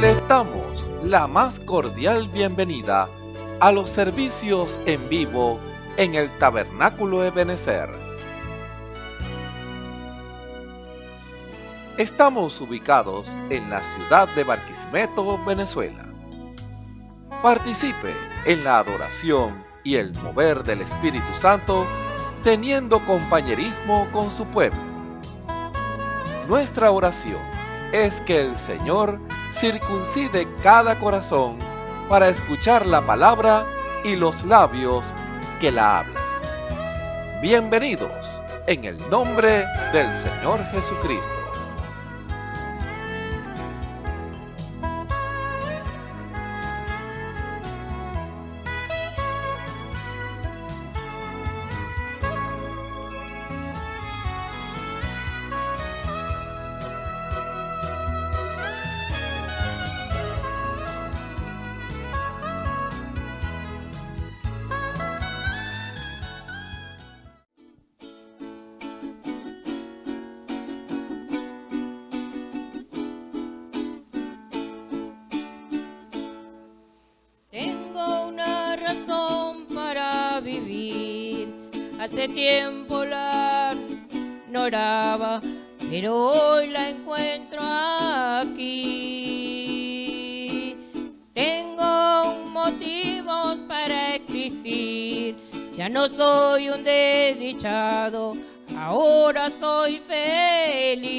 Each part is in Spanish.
Les damos la más cordial bienvenida a los servicios en vivo en el Tabernáculo Ebenezer. Estamos ubicados en la ciudad de Barquisimeto, Venezuela. Participe en la adoración y el mover del Espíritu Santo, teniendo compañerismo con su pueblo. Nuestra oración es que el Señor circuncide cada corazón para escuchar la palabra y los labios que la hablan. Bienvenidos en el nombre del Señor Jesucristo. Hace tiempo la ignoraba, pero hoy la encuentro aquí. Tengo motivos para existir, ya no soy un desdichado, ahora soy feliz.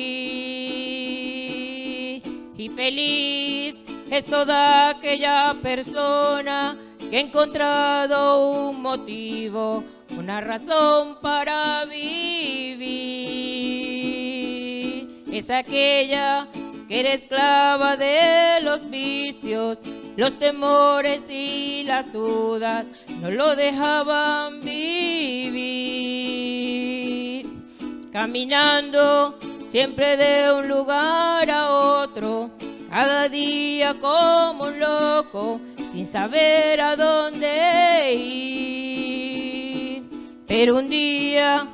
Y feliz es toda aquella persona que ha encontrado un motivo, una razón para vivir. Es aquella que era esclava de los vicios, los temores y las dudas no lo dejaban vivir. Caminando siempre de un lugar a otro, cada día como un loco, sin saber a dónde ir. Pero un día,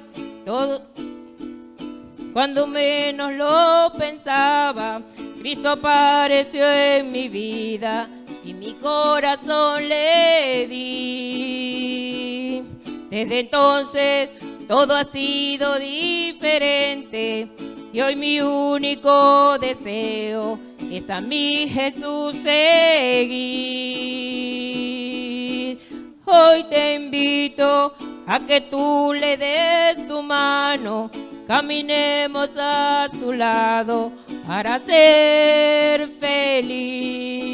cuando menos lo pensaba, Cristo apareció en mi vida y mi corazón le di. Desde entonces todo ha sido diferente y hoy mi único deseo es a mi Jesús seguir. Hoy te invito a que tú le des tu mano, caminemos a su lado para ser feliz.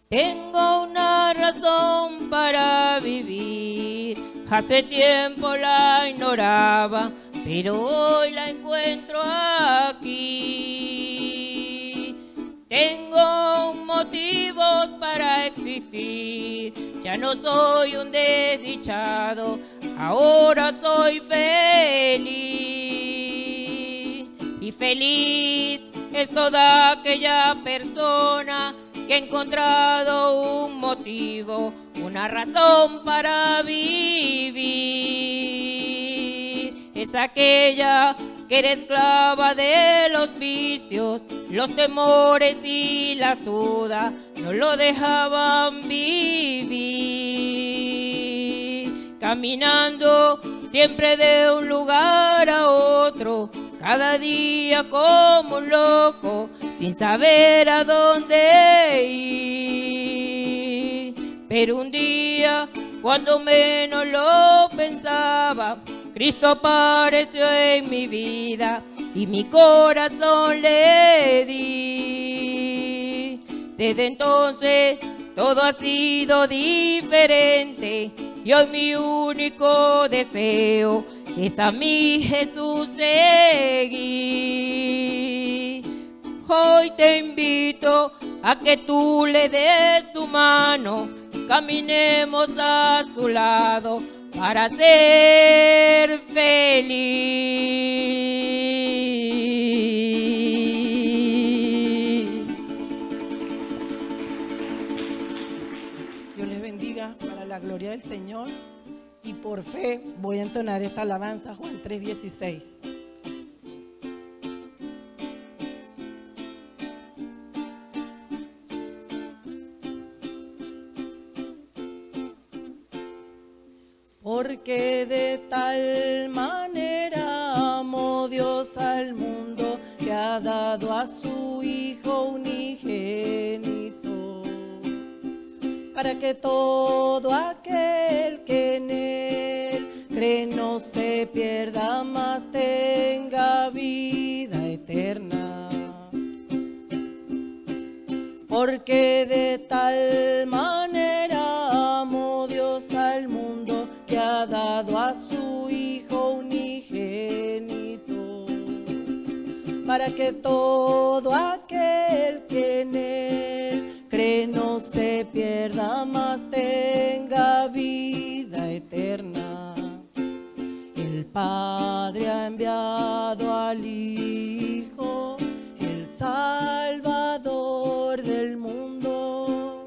Tengo una razón para vivir, hace tiempo la ignoraba, pero hoy la encuentro aquí. Tengo motivos para existir, ya no soy un desdichado, ahora soy feliz. Y feliz es toda aquella persona que ha encontrado un motivo, una razón para vivir. Es aquella que era esclava de los vicios, los temores y las dudas no lo dejaban vivir. Caminando siempre de un lugar a otro, cada día como un loco, sin saber a dónde ir. Pero un día, cuando menos lo pensaba, Cristo apareció en mi vida y mi corazón le di. Desde entonces todo ha sido diferente y hoy mi único deseo es a mi Jesús seguir. Hoy te invito a que tú le des tu mano, caminemos a su lado para ser feliz. bendiga para la gloria del Señor. Y por fe voy a entonar esta alabanza, Juan 3:16. Porque de tal manera amó Dios al mundo que ha dado a su Hijo unigénito, para que todo aquel que en él cree no se pierda, mas tenga vida eterna. Porque de tal manera amó Dios al mundo que ha dado a su Hijo unigénito, para que todo aquel que en él cree no se pierda, mas tenga vida eterna. El Padre ha enviado al Hijo, el Salvador del mundo.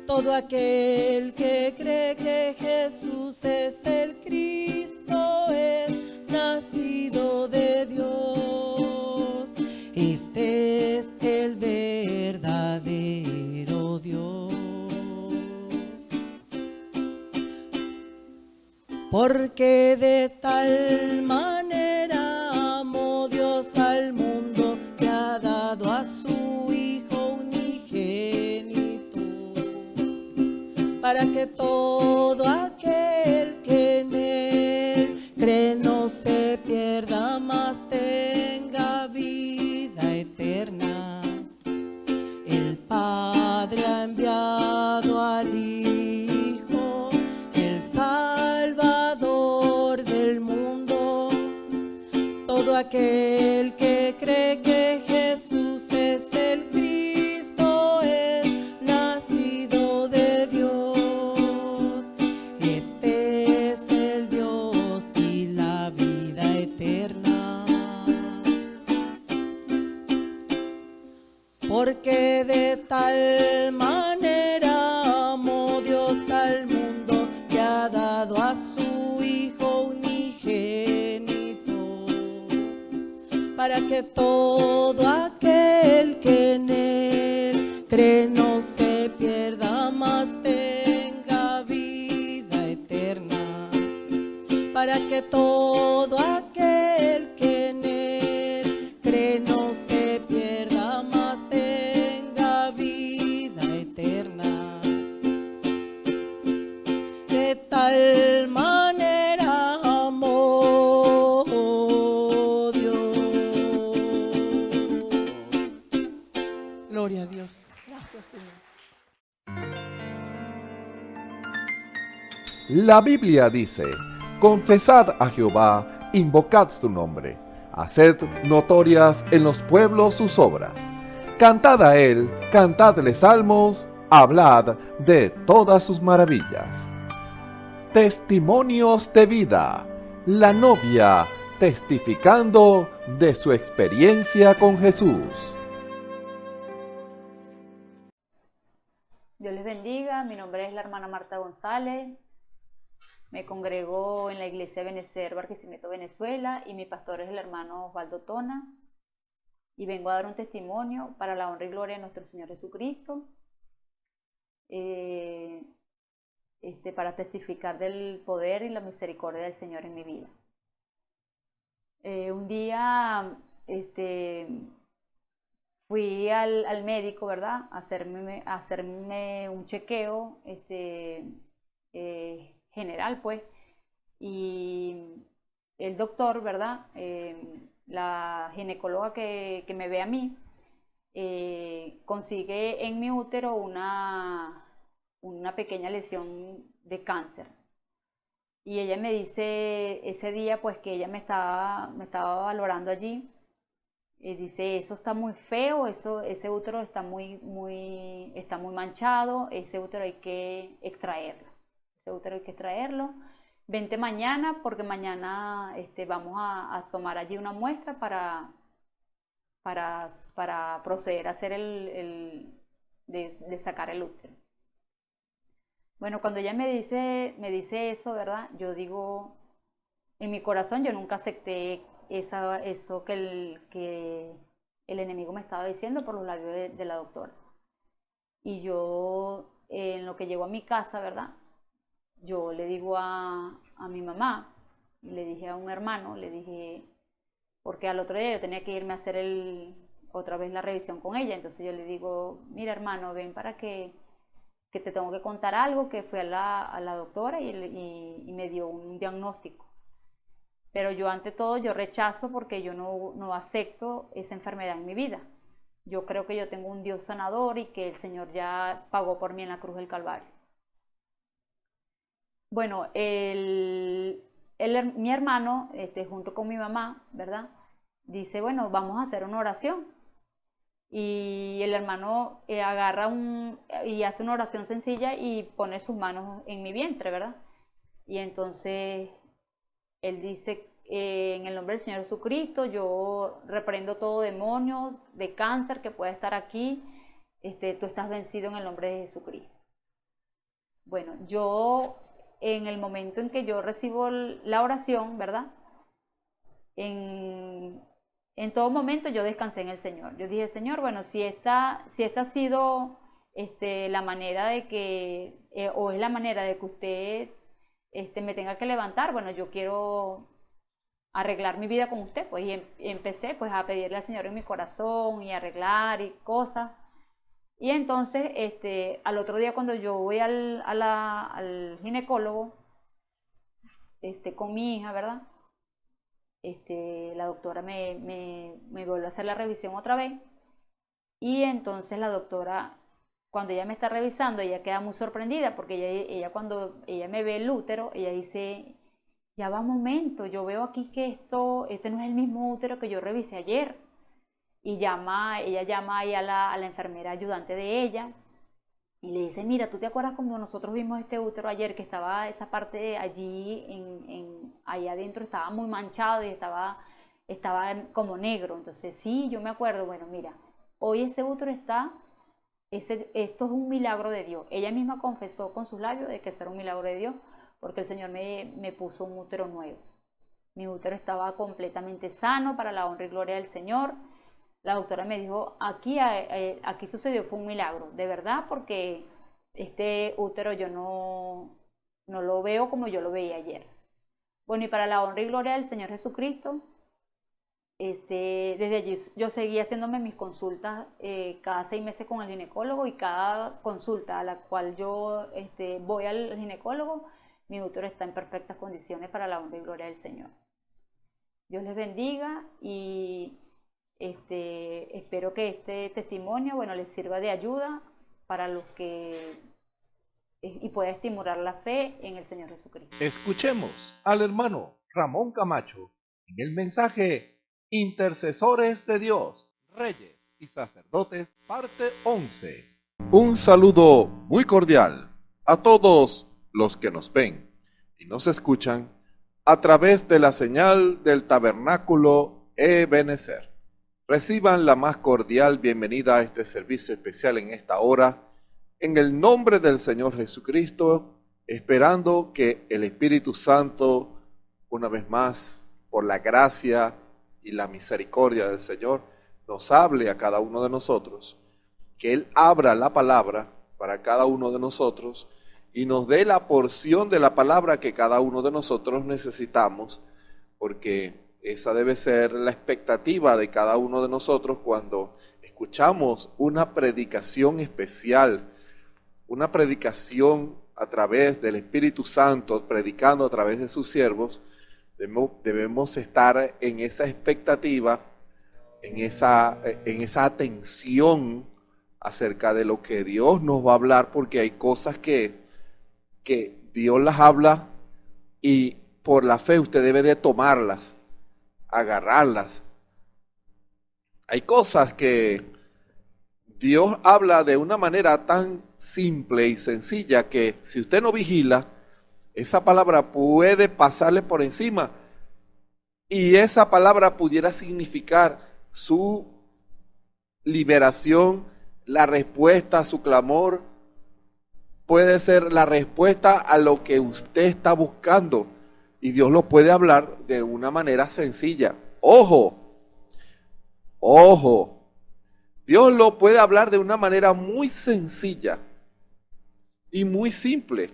Todo aquel que cree que Jesús es el Cristo es nacido de Dios. Este es el verdadero Dios. Porque de tal manera amó Dios al mundo que ha dado a su Hijo unigénito, para que todo aquel que en él cree no se pierda, mas tenga vida eterna. El Padre ha enviado al Hijo, el Salvador del mundo. Todo aquel que cree que Jesús es el Cristo es nacido de Dios. Este es el Dios y la vida eterna. Porque de tal manera amó Dios al mundo que ha dado a su Hijo unigénito, para que todo aquel que en él cree no se pierda, mas tenga vida eterna. Para que todo aquel que en él cree no se pierda, mas tenga vida eterna. De tal manera amó Dios. Gloria a Dios. Gracias, Señor. La Biblia dice: confesad a Jehová, invocad su nombre, haced notorias en los pueblos sus obras. Cantad a él, cantadle salmos, hablad de todas sus maravillas. Testimonios de vida. La novia testificando de su experiencia con Jesús. Dios les bendiga, mi nombre es la hermana Marta González, me congrego en la iglesia Benecer, Barquisimeto, Venezuela, y mi pastor es el hermano Osvaldo Tona, y vengo a dar un testimonio para la honra y gloria de nuestro Señor Jesucristo, para testificar del poder y la misericordia del Señor en mi vida. Un día fui al médico, ¿verdad? A hacerme un chequeo general, pues, y el doctor, ¿verdad? La ginecóloga que me ve a mí, consigue en mi útero una pequeña lesión de cáncer. Y ella me dice ese día, pues, que ella me estaba valorando allí. Dice: eso está muy feo, ese útero está muy manchado, ese útero hay que extraerlo. Vente mañana, porque mañana vamos a tomar allí una muestra para proceder a hacer de sacar el útero. Bueno, cuando ella me dice eso, ¿verdad? Yo digo, en mi corazón yo nunca acepté eso que el enemigo me estaba diciendo por los labios de la doctora. Y yo, en lo que llego a mi casa, ¿verdad? Yo le digo a mi mamá, y le dije a un hermano, le dije, porque al otro día yo tenía que irme a hacer otra vez la revisión con ella. Entonces yo le digo, mira hermano, ven para que te tengo que contar algo, que fui a la doctora y me dio un diagnóstico. Pero yo ante todo yo rechazo porque yo no acepto esa enfermedad en mi vida. Yo creo que yo tengo un Dios sanador y que el Señor ya pagó por mí en la cruz del Calvario. Bueno, mi hermano, junto con mi mamá, ¿verdad? Dice, bueno, vamos a hacer una oración. Y el hermano agarra y hace una oración sencilla y pone sus manos en mi vientre, ¿verdad? Y entonces él dice, en el nombre del Señor Jesucristo, yo reprendo todo demonio de cáncer que pueda estar aquí. Tú estás vencido en el nombre de Jesucristo. Bueno, yo en el momento en que yo recibo la oración, ¿verdad? En todo momento yo descansé en el Señor. Yo dije, Señor, bueno, si esta ha sido la manera de que, o es la manera de que usted me tenga que levantar, bueno, yo quiero arreglar mi vida con usted, pues, y empecé pues a pedirle al Señor en mi corazón y arreglar y cosas. Y entonces, al otro día cuando yo voy al ginecólogo, con mi hija, ¿verdad? La doctora me vuelve a hacer la revisión otra vez. Y entonces la doctora, cuando ella me está revisando, ella queda muy sorprendida porque ella cuando ella me ve el útero, ella dice, ya va un momento, yo veo aquí que este no es el mismo útero que yo revisé ayer. Y ella llama ahí a la enfermera ayudante de ella y le dice, mira, ¿tú te acuerdas cuando nosotros vimos este útero ayer, que estaba esa parte allí, ahí adentro estaba muy manchado y estaba como negro? Entonces, sí, yo me acuerdo. Bueno, mira, hoy ese útero esto es un milagro de Dios. Ella misma confesó con sus labios de que eso era un milagro de Dios, porque el Señor me puso un útero nuevo. Mi útero estaba completamente sano para la honra y gloria del Señor. La doctora me dijo, aquí sucedió, fue un milagro, de verdad, porque este útero yo no lo veo como yo lo veía ayer. Bueno, y para la honra y gloria del Señor Jesucristo, desde allí yo seguí haciéndome mis consultas cada 6 meses con el ginecólogo, y cada consulta a la cual yo voy al ginecólogo, mi útero está en perfectas condiciones para la honra y gloria del Señor. Dios les bendiga y espero que este testimonio, bueno, les sirva de ayuda para los que y pueda estimular la fe en el Señor Jesucristo. Escuchemos al hermano Ramón Camacho en el mensaje Intercesores de Dios, Reyes y Sacerdotes, parte 11. Un saludo muy cordial a todos los que nos ven y nos escuchan a través de la señal del Tabernáculo Ebenezer. Reciban la más cordial bienvenida a este servicio especial en esta hora, en el nombre del Señor Jesucristo, esperando que el Espíritu Santo, una vez más, por la gracia y la misericordia del Señor, nos hable a cada uno de nosotros, que Él abra la palabra para cada uno de nosotros y nos dé la porción de la palabra que cada uno de nosotros necesitamos, porque esa debe ser la expectativa de cada uno de nosotros cuando escuchamos una predicación especial, una predicación a través del Espíritu Santo, predicando a través de sus siervos. Debemos estar en esa expectativa, en esa atención acerca de lo que Dios nos va a hablar, porque hay cosas que Dios las habla y por la fe usted debe de tomarlas, agarrarlas. Hay cosas que Dios habla de una manera tan simple y sencilla que si usted no vigila, esa palabra puede pasarle por encima y esa palabra pudiera significar su liberación, la respuesta a su clamor puede ser la respuesta a lo que usted está buscando. Y Dios lo puede hablar de una manera sencilla. Ojo, ojo. Dios lo puede hablar de una manera muy sencilla y muy simple.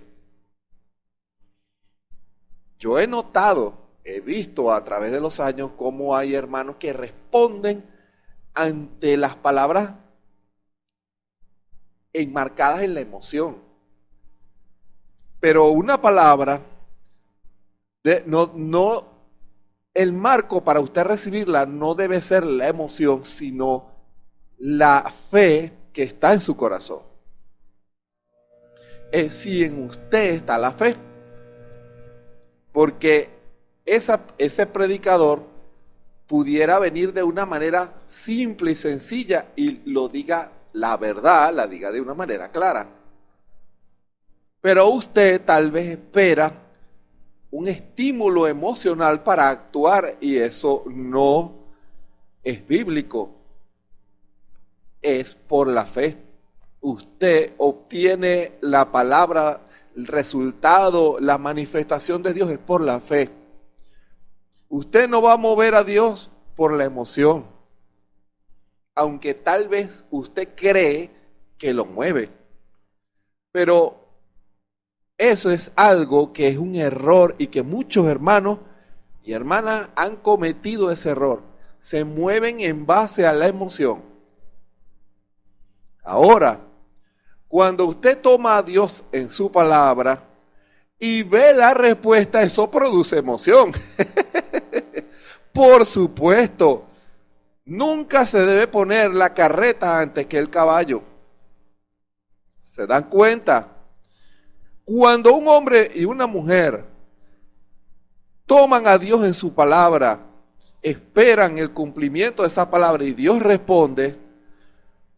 Yo he notado, he visto a través de los años cómo hay hermanos que responden ante las palabras enmarcadas en la emoción. Pero una palabra, el marco para usted recibirla no debe ser la emoción, sino la fe que está en su corazón. Es si en usted está la fe. Porque ese predicador pudiera venir de una manera simple y sencilla y lo diga la verdad, la diga de una manera clara. Pero usted tal vez espera un estímulo emocional para actuar y eso no es bíblico. Es por la fe. Usted obtiene la palabra, el resultado, la manifestación de Dios es por la fe. Usted no va a mover a Dios por la emoción, aunque tal vez usted cree que lo mueve. Pero eso es algo que es un error y que muchos hermanos y hermanas han cometido ese error. Se mueven en base a la emoción. Ahora, cuando usted toma a Dios en su palabra y ve la respuesta, eso produce emoción. Por supuesto, nunca se debe poner la carreta antes que el caballo. ¿Se dan cuenta? Cuando un hombre y una mujer toman a Dios en su palabra, esperan el cumplimiento de esa palabra y Dios responde,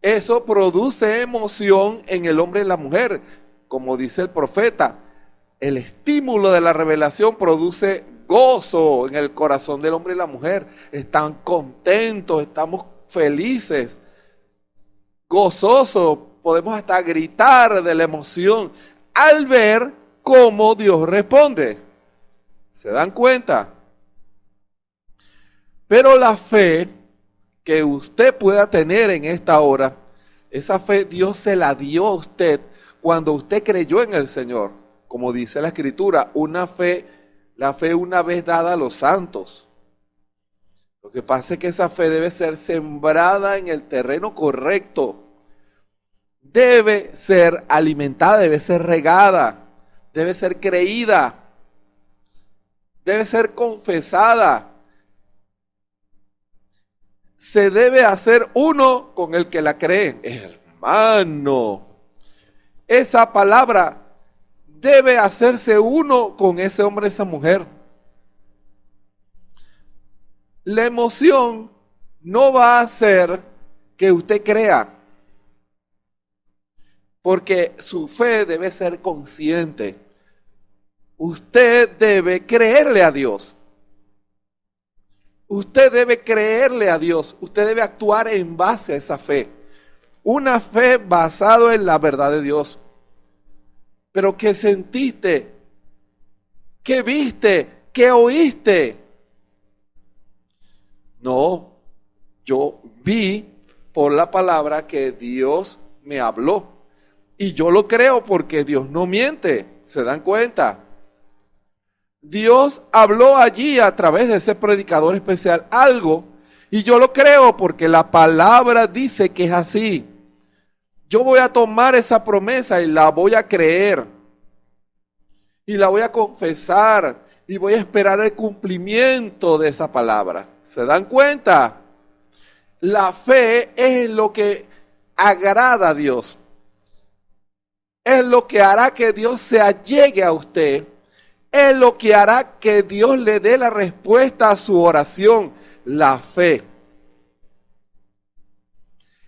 eso produce emoción en el hombre y la mujer. Como dice el profeta, el estímulo de la revelación produce gozo en el corazón del hombre y la mujer. Están contentos, estamos felices, gozosos, podemos hasta gritar de la emoción al ver cómo Dios responde. ¿Se dan cuenta? Pero la fe que usted pueda tener en esta hora, esa fe Dios se la dio a usted cuando usted creyó en el Señor. Como dice la Escritura, la fe una vez dada a los santos. Lo que pasa es que esa fe debe ser sembrada en el terreno correcto. Debe ser alimentada, debe ser regada, debe ser creída, debe ser confesada. Se debe hacer uno con el que la cree. Hermano, esa palabra debe hacerse uno con ese hombre, esa mujer. La emoción no va a hacer que usted crea, porque su fe debe ser consciente. Usted debe creerle a Dios. Usted debe creerle a Dios. Usted debe actuar en base a esa fe. Una fe basada en la verdad de Dios. Pero ¿qué sentiste? ¿Qué viste? ¿Qué oíste? No, yo vi por la palabra que Dios me habló. Y yo lo creo porque Dios no miente. ¿Se dan cuenta? Dios habló allí a través de ese predicador especial algo. Y yo lo creo porque la palabra dice que es así. Yo voy a tomar esa promesa y la voy a creer. Y la voy a confesar. Y voy a esperar el cumplimiento de esa palabra. ¿Se dan cuenta? La fe es lo que agrada a Dios. Es lo que hará que Dios se allegue a usted. Es lo que hará que Dios le dé la respuesta a su oración. La fe.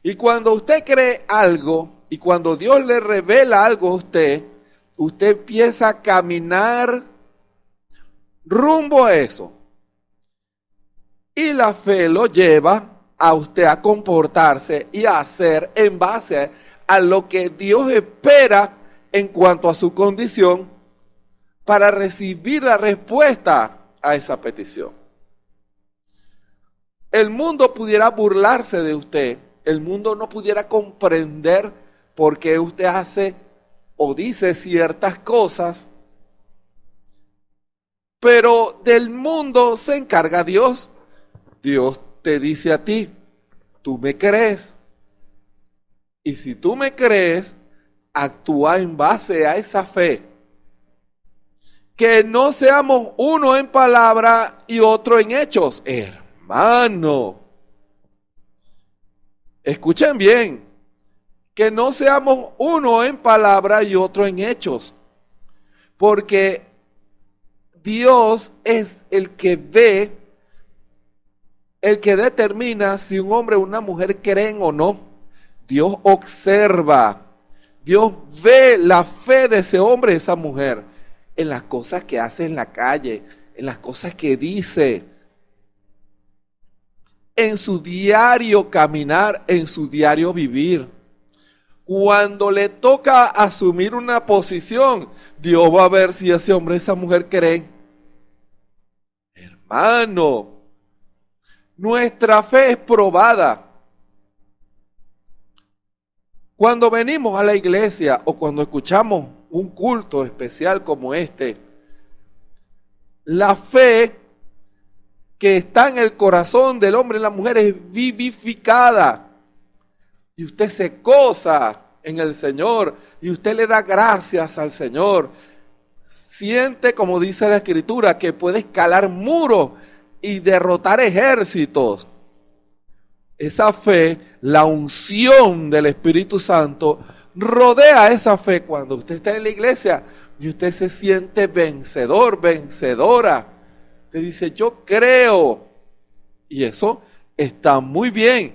Y cuando usted cree algo, y cuando Dios le revela algo a usted, usted empieza a caminar rumbo a eso. Y la fe lo lleva a usted a comportarse y a hacer en base a lo que Dios espera en cuanto a su condición para recibir la respuesta a esa petición. El mundo pudiera burlarse de usted, el mundo no pudiera comprender por qué usted hace o dice ciertas cosas, pero del mundo se encarga Dios. Dios te dice a ti, tú me crees, y si tú me crees, actúa en base a esa fe. Que no seamos uno en palabra y otro en hechos. Hermano, escuchen bien, que no seamos uno en palabra y otro en hechos, porque Dios es el que ve, el que determina si un hombre o una mujer creen o no. Dios observa, Dios ve la fe de ese hombre, de esa mujer, en las cosas que hace en la calle, en las cosas que dice, en su diario caminar, en su diario vivir. Cuando le toca asumir una posición, Dios va a ver si ese hombre, esa mujer creen. Hermano, nuestra fe es probada. Cuando venimos a la iglesia o cuando escuchamos un culto especial como este, la fe que está en el corazón del hombre y la mujer es vivificada. Y usted se goza en el Señor y usted le da gracias al Señor. Siente, como dice la Escritura, que puede escalar muros y derrotar ejércitos. Esa fe, la unción del Espíritu Santo, rodea esa fe cuando usted está en la iglesia y usted se siente vencedor, vencedora. Usted dice, yo creo. Y eso está muy bien,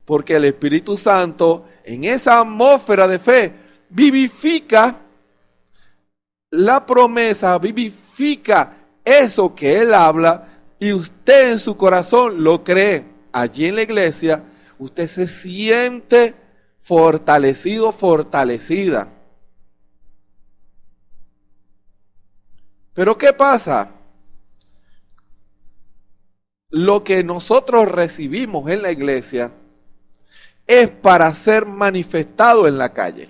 porque el Espíritu Santo en esa atmósfera de fe vivifica la promesa, vivifica eso que Él habla y usted en su corazón lo cree. Allí en la iglesia usted se siente fortalecido, fortalecida. Pero ¿qué pasa? Lo que nosotros recibimos en la iglesia es para ser manifestado en la calle.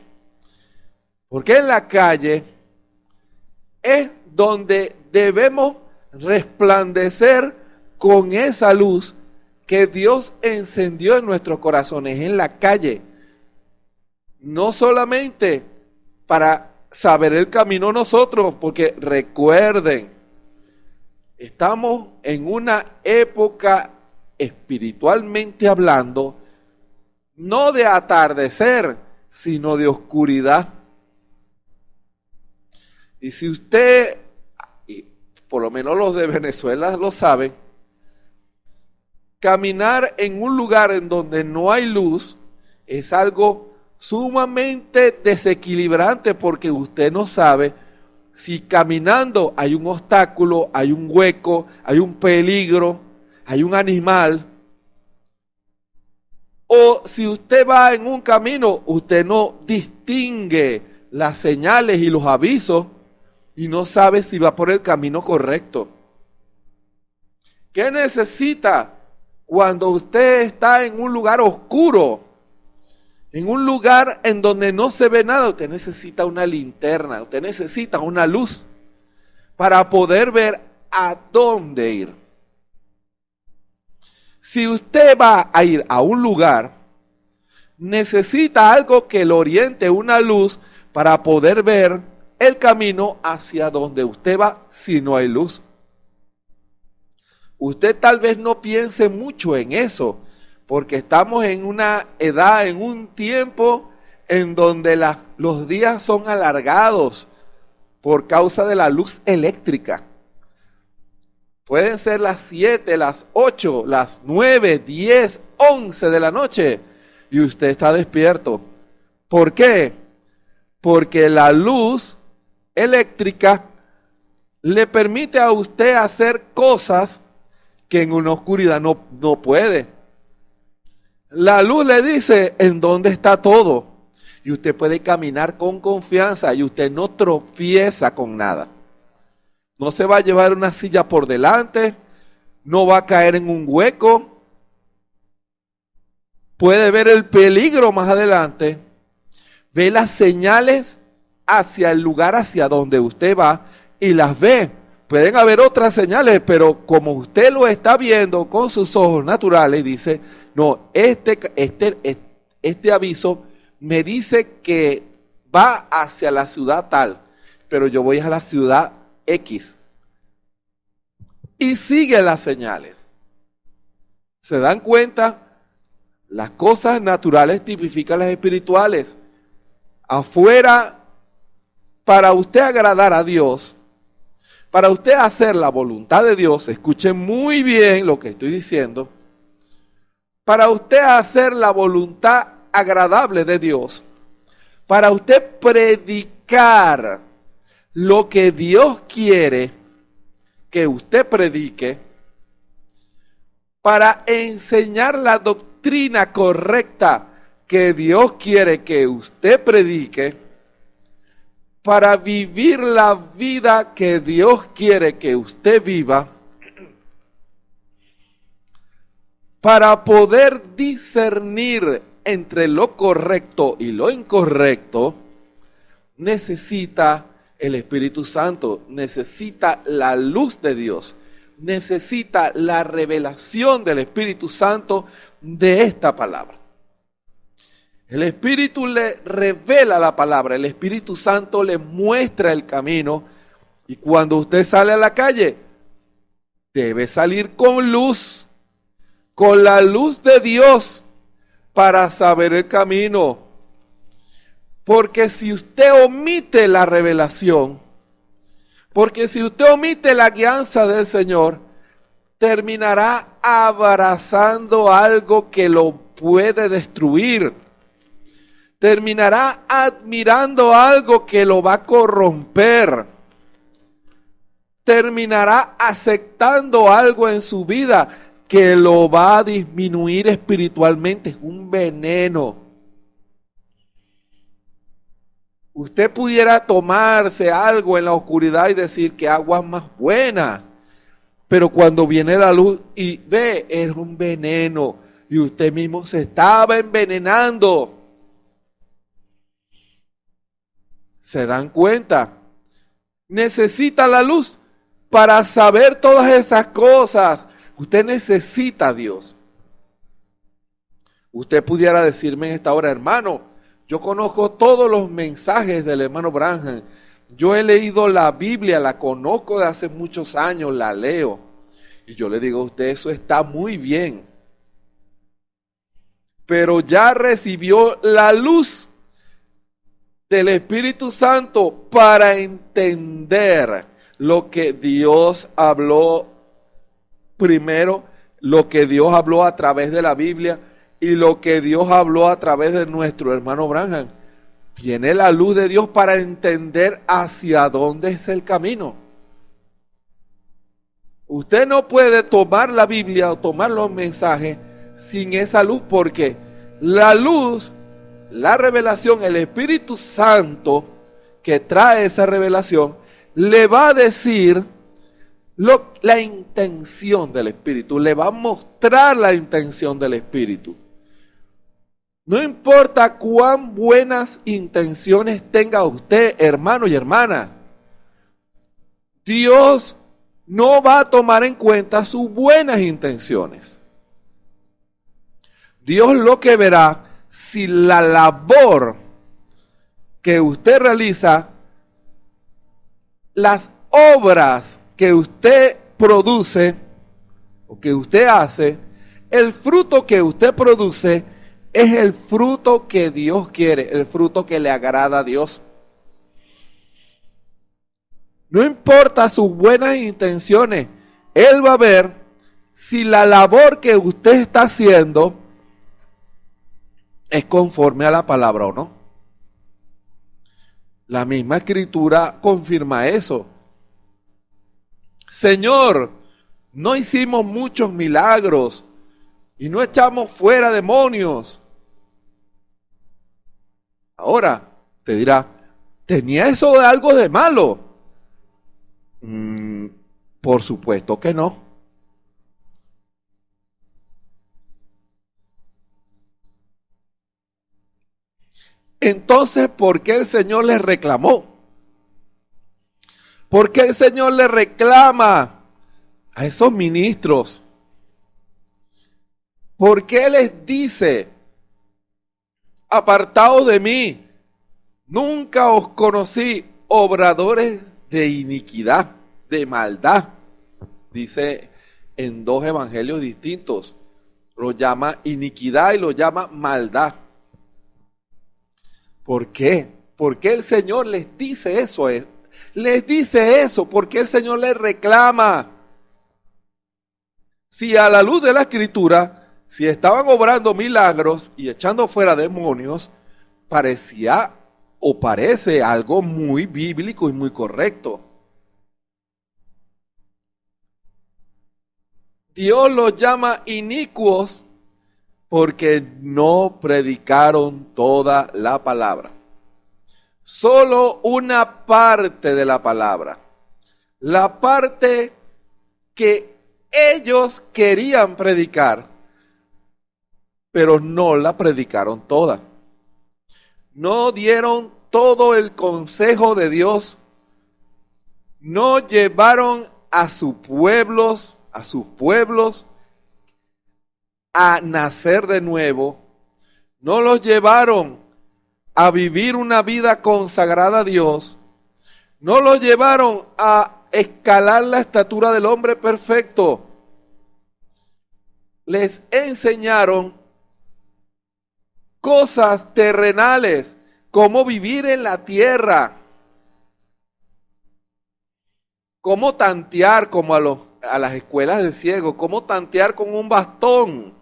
Porque en la calle es donde debemos resplandecer con esa luz que Dios encendió en nuestros corazones, en la calle. No solamente para saber el camino nosotros, porque recuerden, estamos en una época espiritualmente hablando, no de atardecer, sino de oscuridad. Y si usted, y por lo menos los de Venezuela lo saben, caminar en un lugar en donde no hay luz es algo sumamente desequilibrante, porque usted no sabe si caminando hay un obstáculo, hay un hueco, hay un peligro, hay un animal. O si usted va en un camino, usted no distingue las señales y los avisos y no sabe si va por el camino correcto. ¿Qué necesita cuando usted está en un lugar oscuro? En un lugar en donde no se ve nada, usted necesita una linterna, usted necesita una luz para poder ver a dónde ir. Si usted va a ir a un lugar, necesita algo que lo oriente, una luz, para poder ver el camino hacia donde usted va si no hay luz. Usted tal vez no piense mucho en eso, porque estamos en una edad, en un tiempo en donde los días son alargados por causa de la luz eléctrica. Pueden ser las 7, las 8, las 9, 10, 11 de la noche y usted está despierto. ¿Por qué? Porque la luz eléctrica le permite a usted hacer cosas que en una oscuridad no puede. La luz le dice en dónde está todo. y usted puede caminar con confianza y usted no tropieza con nada. No se va a llevar una silla por delante, no va a caer en un hueco, puede ver el peligro más adelante, ve las señales hacia el lugar hacia donde usted va y las ve. Pueden haber otras señales, pero como usted lo está viendo con sus ojos naturales, dice, no, este aviso me dice que va hacia la ciudad tal, pero yo voy a la ciudad X. Y sigue las señales. ¿Se dan cuenta? Las cosas naturales tipifican las espirituales. Afuera, para usted agradar a Dios, para usted hacer la voluntad de Dios, escuchen muy bien lo que estoy diciendo, para usted hacer la voluntad agradable de Dios, para usted predicar lo que Dios quiere que usted predique, para enseñar la doctrina correcta que Dios quiere que usted predique, para vivir la vida que Dios quiere que usted viva, para poder discernir entre lo correcto y lo incorrecto, necesita el Espíritu Santo, necesita la luz de Dios, necesita la revelación del Espíritu Santo de esta palabra. El Espíritu le revela la palabra, el Espíritu Santo le muestra el camino, y cuando usted sale a la calle, debe salir con luz, con la luz de Dios, para saber el camino. Porque si usted omite la revelación, porque si usted omite la guianza del Señor, terminará abrazando algo que lo puede destruir. Terminará admirando algo que lo va a corromper. Terminará aceptando algo en su vida que lo va a disminuir espiritualmente. Es un veneno. Usted pudiera tomarse algo en la oscuridad y decir que agua más buena, pero cuando viene la luz y ve, es un veneno y usted mismo se estaba envenenando. ¿Se dan cuenta? Necesita la luz para saber todas esas cosas. Usted necesita a Dios. Usted pudiera decirme en esta hora, hermano, yo conozco todos los mensajes del hermano Branham. Yo he leído la Biblia, la conozco de hace muchos años, la leo. Y yo le digo a usted, eso está muy bien. Pero ya recibió la luz del Espíritu Santo para entender lo que Dios habló primero, lo que Dios habló a través de la Biblia y lo que Dios habló a través de nuestro hermano Branham. Tiene la luz de Dios para entender hacia dónde es el camino. Usted no puede tomar la Biblia o tomar los mensajes sin esa luz, porque la luz, la revelación, el Espíritu Santo que trae esa revelación, le va a decir la intención del Espíritu, le va a mostrar la intención del Espíritu. No importa cuán buenas intenciones tenga usted, hermano y hermana, Dios no va a tomar en cuenta sus buenas intenciones. Dios lo que verá si la labor que usted realiza, las obras que usted produce o que usted hace, el fruto que usted produce es el fruto que Dios quiere, el fruto que le agrada a Dios. No importa sus buenas intenciones, Él va a ver si la labor que usted está haciendo es conforme a la palabra o no. La misma Escritura confirma eso. Señor, no hicimos muchos milagros y no echamos fuera demonios. Ahora, te dirá, ¿tenía eso de algo de malo? Por supuesto que no. Entonces, ¿por qué el Señor les reclamó? ¿Por qué el Señor le reclama a esos ministros? ¿Por qué les dice, apartaos de mí, nunca os conocí, obradores de iniquidad, de maldad? Dice en dos evangelios distintos, lo llama iniquidad y lo llama maldad. ¿Por qué? ¿Por qué el Señor les dice eso? Les dice eso, ¿por qué el Señor les reclama? Si a la luz de la Escritura, si estaban obrando milagros y echando fuera demonios, parecía o parece algo muy bíblico y muy correcto. Dios los llama inicuos porque no predicaron toda la palabra. Solo una parte de la palabra. La parte que ellos querían predicar, pero no la predicaron toda. No dieron todo el consejo de Dios. No llevaron a sus pueblos a nacer de nuevo. No los llevaron a vivir una vida consagrada a Dios. No los llevaron a escalar la estatura del hombre perfecto. Les enseñaron cosas terrenales, cómo vivir en la tierra, cómo tantear como a las escuelas de ciegos, cómo tantear con un bastón,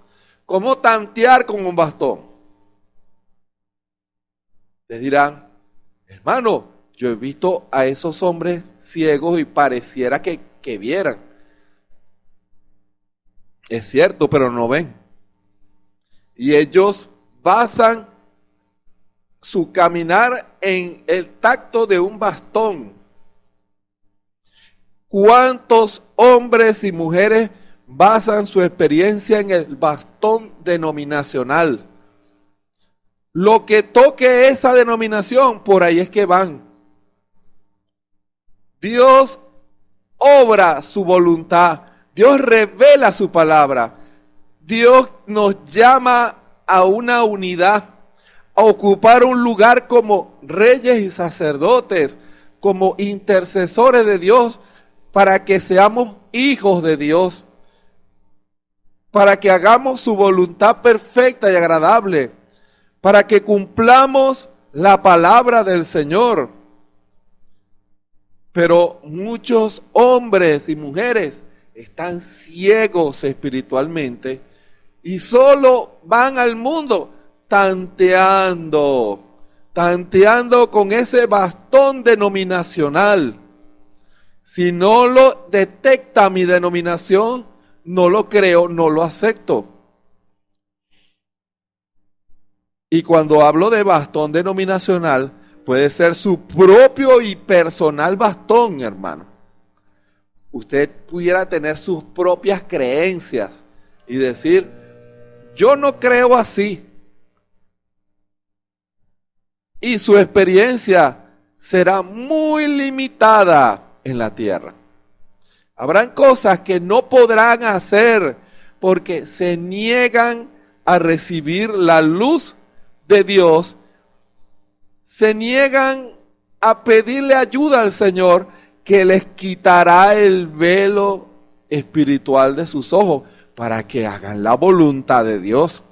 cómo tantear con un bastón. Les dirán, hermano, yo he visto a esos hombres ciegos y pareciera que vieran. Es cierto, pero no ven. Y ellos basan su caminar en el tacto de un bastón. ¿Cuántos hombres y mujeres basan su experiencia en el bastón denominacional? Lo que toque esa denominación, por ahí es que van. Dios obra su voluntad. Dios revela su palabra. Dios nos llama a una unidad, a ocupar un lugar como reyes y sacerdotes, como intercesores de Dios, para que seamos hijos de Dios, para que hagamos su voluntad perfecta y agradable, para que cumplamos la palabra del Señor. Pero muchos hombres y mujeres están ciegos espiritualmente y solo van al mundo tanteando con ese bastón denominacional. Si no lo detecta mi denominación, no lo creo, no lo acepto. Y cuando hablo de bastón denominacional, puede ser su propio y personal bastón, hermano. Usted pudiera tener sus propias creencias y decir, yo no creo así. Y su experiencia será muy limitada en la tierra. Habrán cosas que no podrán hacer porque se niegan a recibir la luz de Dios, se niegan a pedirle ayuda al Señor, que les quitará el velo espiritual de sus ojos para que hagan la voluntad de Dios.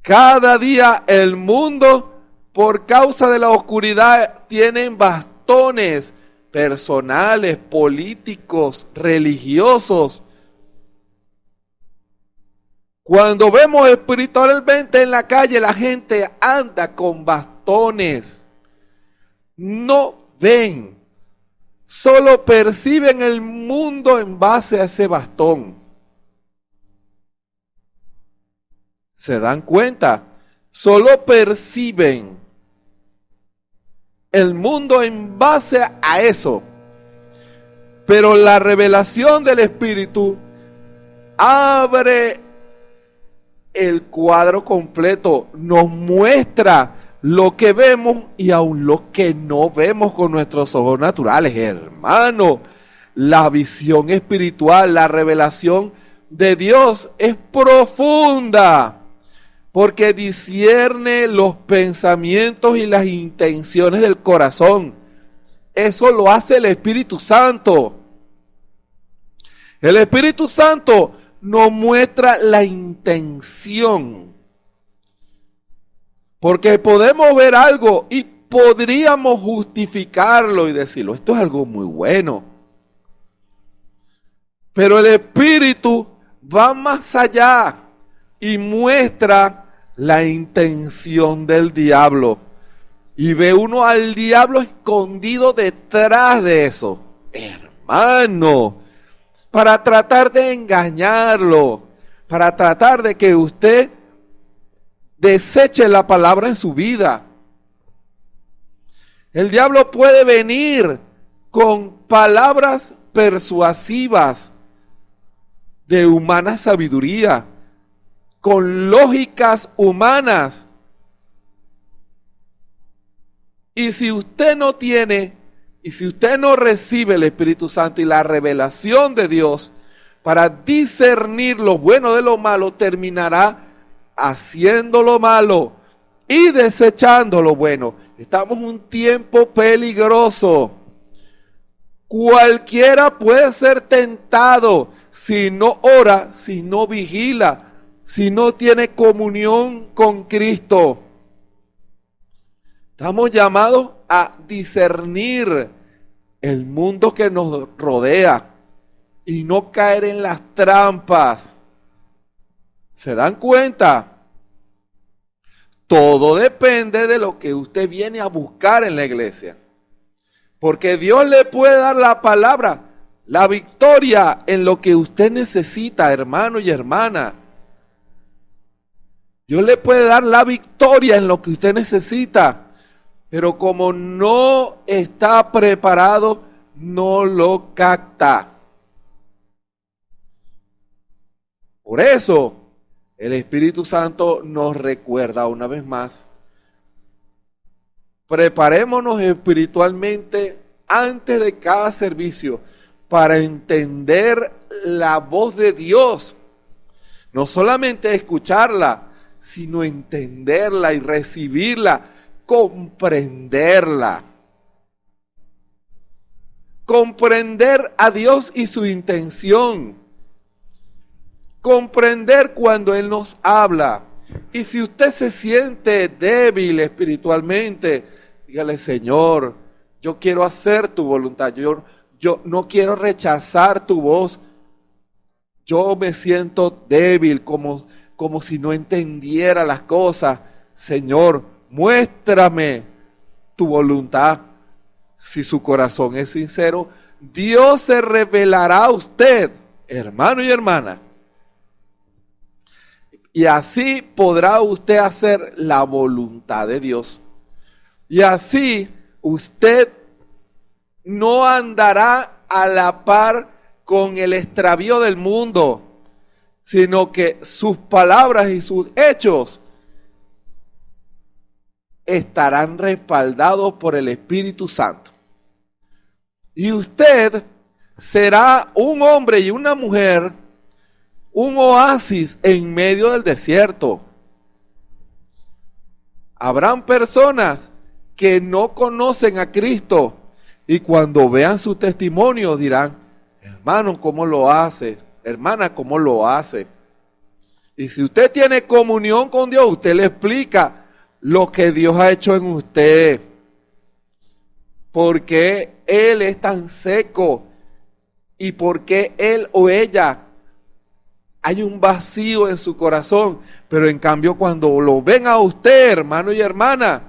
Cada día el mundo, por causa de la oscuridad, tienen bastones personales, políticos, religiosos. Cuando vemos espiritualmente en la calle, la gente anda con bastones. No ven, solo perciben el mundo en base a ese bastón. ¿Se dan cuenta? solo perciben el mundo en base a eso. Pero la revelación del Espíritu abre el cuadro completo, nos muestra lo que vemos y aún lo que no vemos con nuestros ojos naturales, hermano. La visión espiritual, la revelación de Dios es profunda, porque discierne los pensamientos y las intenciones del corazón. Eso lo hace el Espíritu Santo. El Espíritu Santo nos muestra la intención. Porque podemos ver algo y podríamos justificarlo y decirlo, esto es algo muy bueno. Pero el Espíritu va más allá y muestra la intención del diablo. Y ve uno al diablo escondido detrás de eso. Hermano, para tratar de engañarlo, para tratar de que usted deseche la palabra en su vida. El diablo puede venir con palabras persuasivas de humana sabiduría, con lógicas humanas. Y si usted no tiene, y si usted no recibe el Espíritu Santo y la revelación de Dios para discernir lo bueno de lo malo, terminará haciendo lo malo y desechando lo bueno. Estamos en un tiempo peligroso. Cualquiera puede ser tentado si no ora, si no vigila, si no tiene comunión con Cristo. Estamos llamados a discernir el mundo que nos rodea y no caer en las trampas. ¿Se dan cuenta? Todo depende de lo que usted viene a buscar en la iglesia. Porque Dios le puede dar la palabra, la victoria en lo que usted necesita, hermano y hermana. Dios le puede dar la victoria en lo que usted necesita. Pero como no está preparado, no lo capta. Por eso, el Espíritu Santo nos recuerda una vez más. Preparémonos espiritualmente antes de cada servicio para entender la voz de Dios. No solamente escucharla, sino entenderla y recibirla. Comprenderla. Comprender a Dios y su intención. Comprender cuando Él nos habla. Y si usted se siente débil espiritualmente, dígale, Señor, yo quiero hacer tu voluntad. Yo no quiero rechazar tu voz. Yo me siento débil, como si no entendiera las cosas. Señor, muéstrame tu voluntad. Si su corazón es sincero, Dios se revelará a usted, hermano y hermana. Y así podrá usted hacer la voluntad de Dios. Y así usted no andará a la par con el extravío del mundo, sino que sus palabras y sus hechos estarán respaldados por el Espíritu Santo. Y usted será un hombre y una mujer, un oasis en medio del desierto. Habrán personas que no conocen a Cristo y cuando vean su testimonio dirán, hermano, ¿cómo lo hace? Hermana, ¿cómo lo hace? Y si usted tiene comunión con Dios, usted le explica lo que Dios ha hecho en usted. ¿Por qué Él es tan seco? ¿Y por qué él o ella hay un vacío en su corazón? Pero en cambio cuando lo ven a usted, hermano y hermana,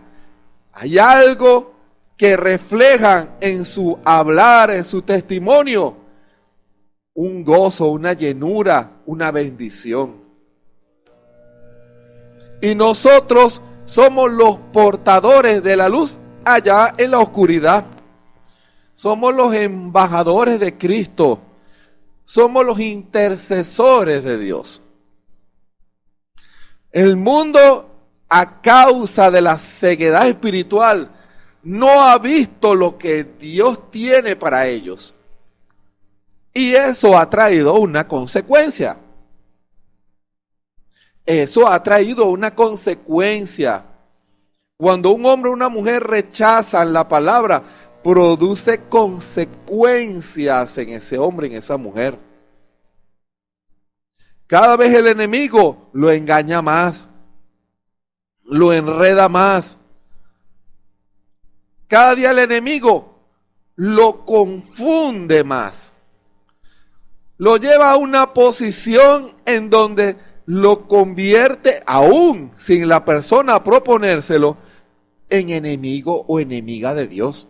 hay algo que reflejan en su hablar, en su testimonio, un gozo, una llenura, una bendición. Y nosotros somos los portadores de la luz allá en la oscuridad. Somos los embajadores de Cristo. Somos los intercesores de Dios. El mundo, a causa de la ceguedad espiritual, no ha visto lo que Dios tiene para ellos. Y eso ha traído una consecuencia. Eso ha traído una consecuencia. Cuando un hombre o una mujer rechazan la palabra, produce consecuencias en ese hombre, en esa mujer. Cada vez el enemigo lo engaña más, lo enreda más. Cada día el enemigo lo confunde más. Lo lleva a una posición en donde lo convierte, aún sin la persona proponérselo, en enemigo o enemiga de Dios.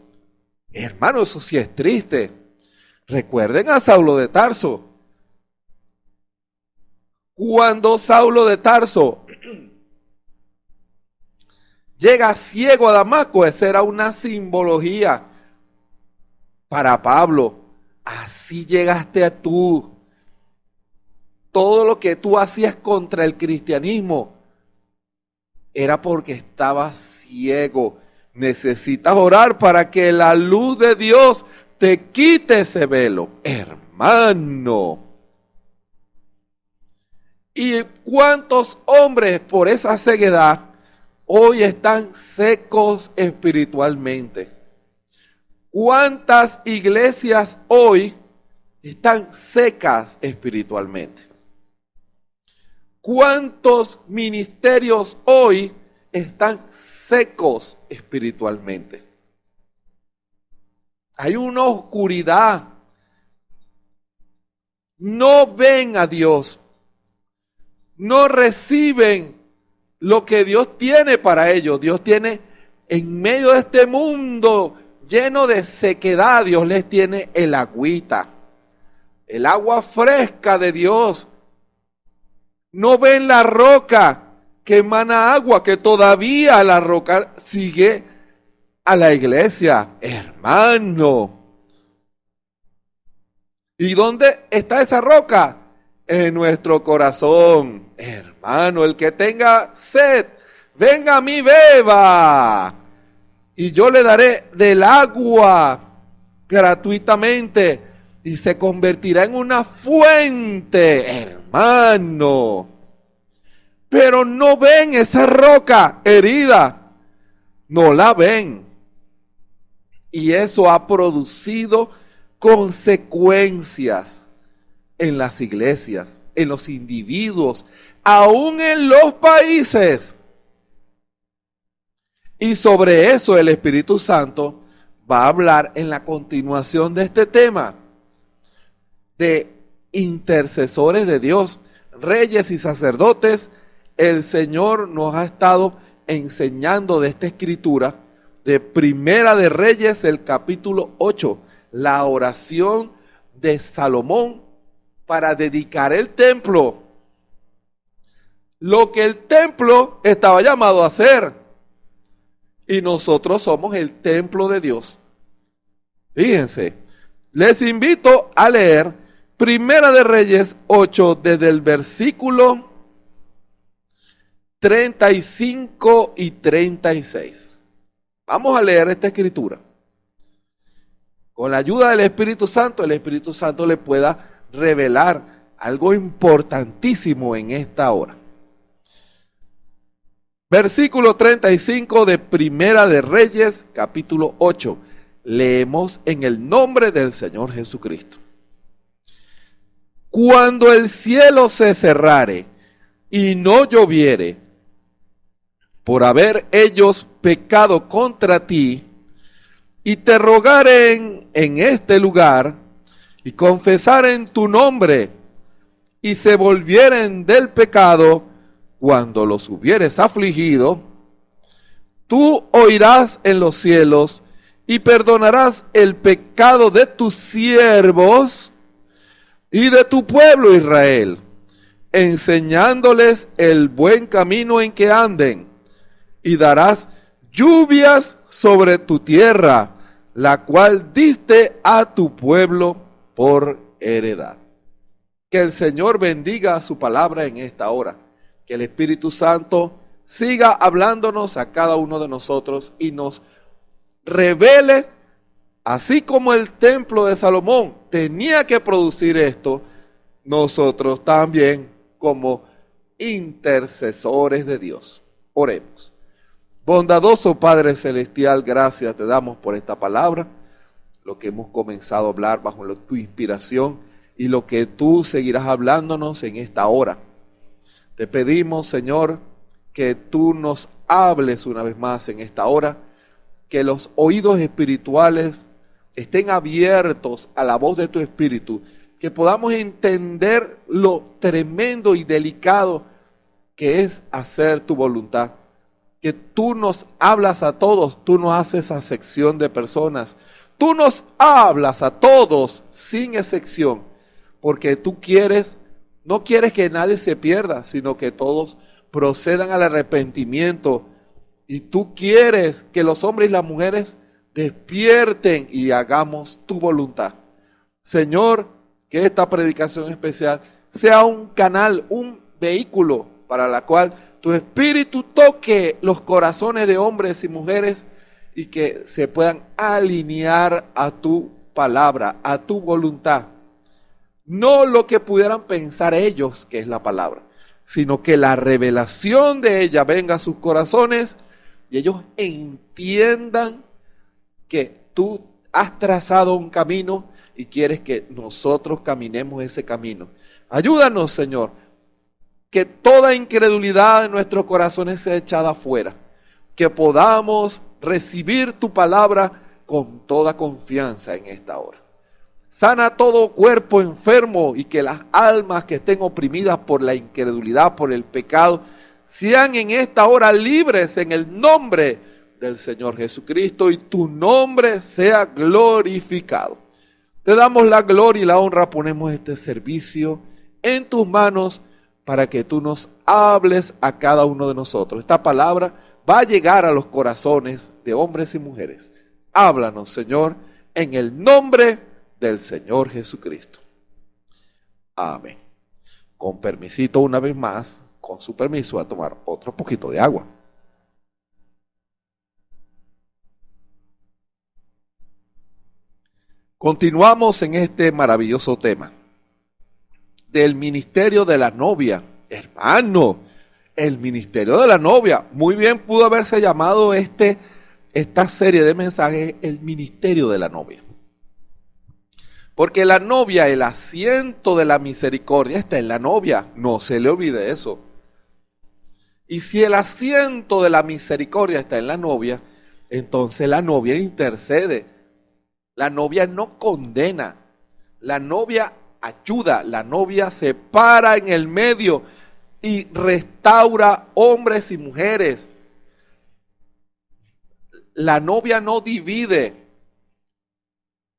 Hermano, eso sí es triste. Recuerden a Saulo de Tarso. Cuando Saulo de Tarso llega ciego a Damasco, esa era una simbología para Pablo. Así llegaste a tú. Todo lo que tú hacías contra el cristianismo era porque estabas ciego. Necesitas orar para que la luz de Dios te quite ese velo, hermano. ¿Y cuántos hombres por esa ceguedad hoy están secos espiritualmente? ¿Cuántas iglesias hoy están secas espiritualmente? ¿Cuántos ministerios hoy están secos espiritualmente? Hay una oscuridad. No ven a Dios. No reciben lo que Dios tiene para ellos. Dios tiene, en medio de este mundo lleno de sequedad, Dios les tiene el agüita, el agua fresca de Dios. No ven la roca que emana agua, que todavía la roca sigue a la iglesia, hermano. ¿Y dónde está esa roca? En nuestro corazón, hermano. El que tenga sed, venga a mí, beba, y yo le daré del agua gratuitamente, y se convertirá en una fuente, hermano. Pero no ven esa roca herida, no la ven. Y eso ha producido consecuencias en las iglesias, en los individuos, aún en los países. Y sobre eso el Espíritu Santo va a hablar en la continuación de este tema, de intercesores de Dios, reyes y sacerdotes. El Señor nos ha estado enseñando de esta escritura, de Primera de Reyes, el capítulo 8, la oración de Salomón para dedicar el templo. Lo que el templo estaba llamado a hacer. Y nosotros somos el templo de Dios. Fíjense, les invito a leer Primera de Reyes 8, desde el versículo 35 y 36. Vamos a leer esta escritura. Con la ayuda del Espíritu Santo, el Espíritu Santo le pueda revelar algo importantísimo en esta hora. Versículo 35 de Primera de Reyes, capítulo 8. Leemos en el nombre del Señor Jesucristo. Cuando el cielo se cerrare y no lloviere, por haber ellos pecado contra ti, y te rogaren en este lugar, y confesaren tu nombre, y se volvieren del pecado, cuando los hubieres afligido, tú oirás en los cielos, y perdonarás el pecado de tus siervos, y de tu pueblo Israel, enseñándoles el buen camino en que anden, y darás lluvias sobre tu tierra, la cual diste a tu pueblo por heredad. Que el Señor bendiga su palabra en esta hora. Que el Espíritu Santo siga hablándonos a cada uno de nosotros y nos revele, así como el templo de Salomón tenía que producir esto, nosotros también como intercesores de Dios. Oremos. Bondadoso Padre Celestial, gracias te damos por esta palabra, lo que hemos comenzado a hablar bajo tu inspiración y lo que tú seguirás hablándonos en esta hora. Te pedimos, Señor, que tú nos hables una vez más en esta hora, que los oídos espirituales estén abiertos a la voz de tu Espíritu, que podamos entender lo tremendo y delicado que es hacer tu voluntad. Que tú nos hablas a todos, tú no haces acepción de personas, tú nos hablas a todos sin excepción, porque tú no quieres que nadie se pierda, sino que todos procedan al arrepentimiento, y tú quieres que los hombres y las mujeres despierten y hagamos tu voluntad. Señor, que esta predicación especial sea un canal, un vehículo para la cual tu Espíritu toque los corazones de hombres y mujeres y que se puedan alinear a tu palabra, a tu voluntad. No lo que pudieran pensar ellos, que es la palabra, sino que la revelación de ella venga a sus corazones y ellos entiendan que tú has trazado un camino y quieres que nosotros caminemos ese camino. Ayúdanos, Señor, que toda incredulidad en nuestros corazones sea echada afuera, que podamos recibir tu palabra con toda confianza en esta hora. Sana todo cuerpo enfermo y que las almas que estén oprimidas por la incredulidad, por el pecado, sean en esta hora libres en el nombre del Señor Jesucristo y tu nombre sea glorificado. Te damos la gloria y la honra, ponemos este servicio en tus manos para que tú nos hables a cada uno de nosotros. Esta palabra va a llegar a los corazones de hombres y mujeres. Háblanos, Señor, en el nombre del Señor Jesucristo. Amén. Con permisito, una vez más, con su permiso, a tomar otro poquito de agua. Continuamos en este maravilloso tema del ministerio de la novia. Hermano, el ministerio de la novia. Muy bien pudo haberse llamado esta serie de mensajes el ministerio de la novia. Porque la novia, el asiento de la misericordia está en la novia. No se le olvide eso. Y si el asiento de la misericordia está en la novia, entonces la novia intercede. La novia no condena. La novia ayuda. La novia se para en el medio y restaura hombres y mujeres. La novia no divide.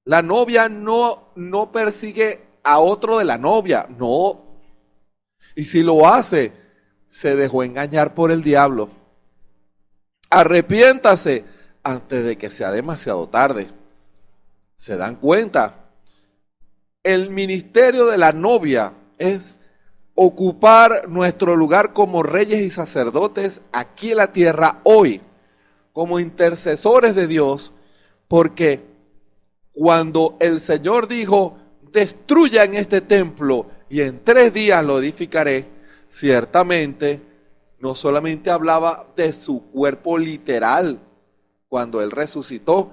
La novia no persigue a otro de la novia, no. Y si lo hace, se dejó engañar por el diablo. Arrepiéntase antes de que sea demasiado tarde. ¿Se dan cuenta? El ministerio de la novia es ocupar nuestro lugar como reyes y sacerdotes aquí en la tierra hoy, como intercesores de Dios, porque cuando el Señor dijo, destruyan este templo y en 3 días lo edificaré, ciertamente no solamente hablaba de su cuerpo literal cuando Él resucitó,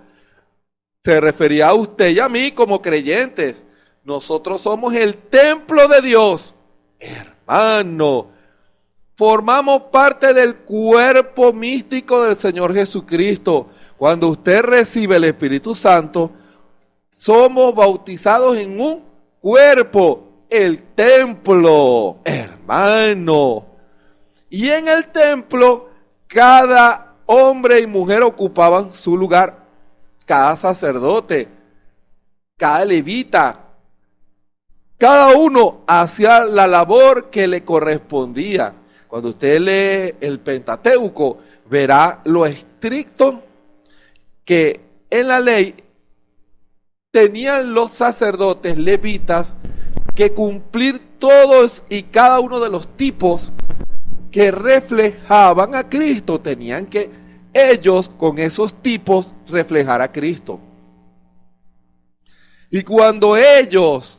se refería a usted y a mí como creyentes. Nosotros somos el templo de Dios. Hermano, formamos parte del cuerpo místico del Señor Jesucristo. Cuando usted recibe el Espíritu Santo, somos bautizados en un cuerpo, el templo, hermano. Y en el templo, cada hombre y mujer ocupaban su lugar. Cada sacerdote, cada levita, cada uno hacía la labor que le correspondía. Cuando usted lee el Pentateuco, verá lo estricto que en la ley tenían los sacerdotes levitas que cumplir todos y cada uno de los tipos que reflejaban a Cristo. Tenían que ellos con esos tipos reflejar a Cristo. Y cuando ellos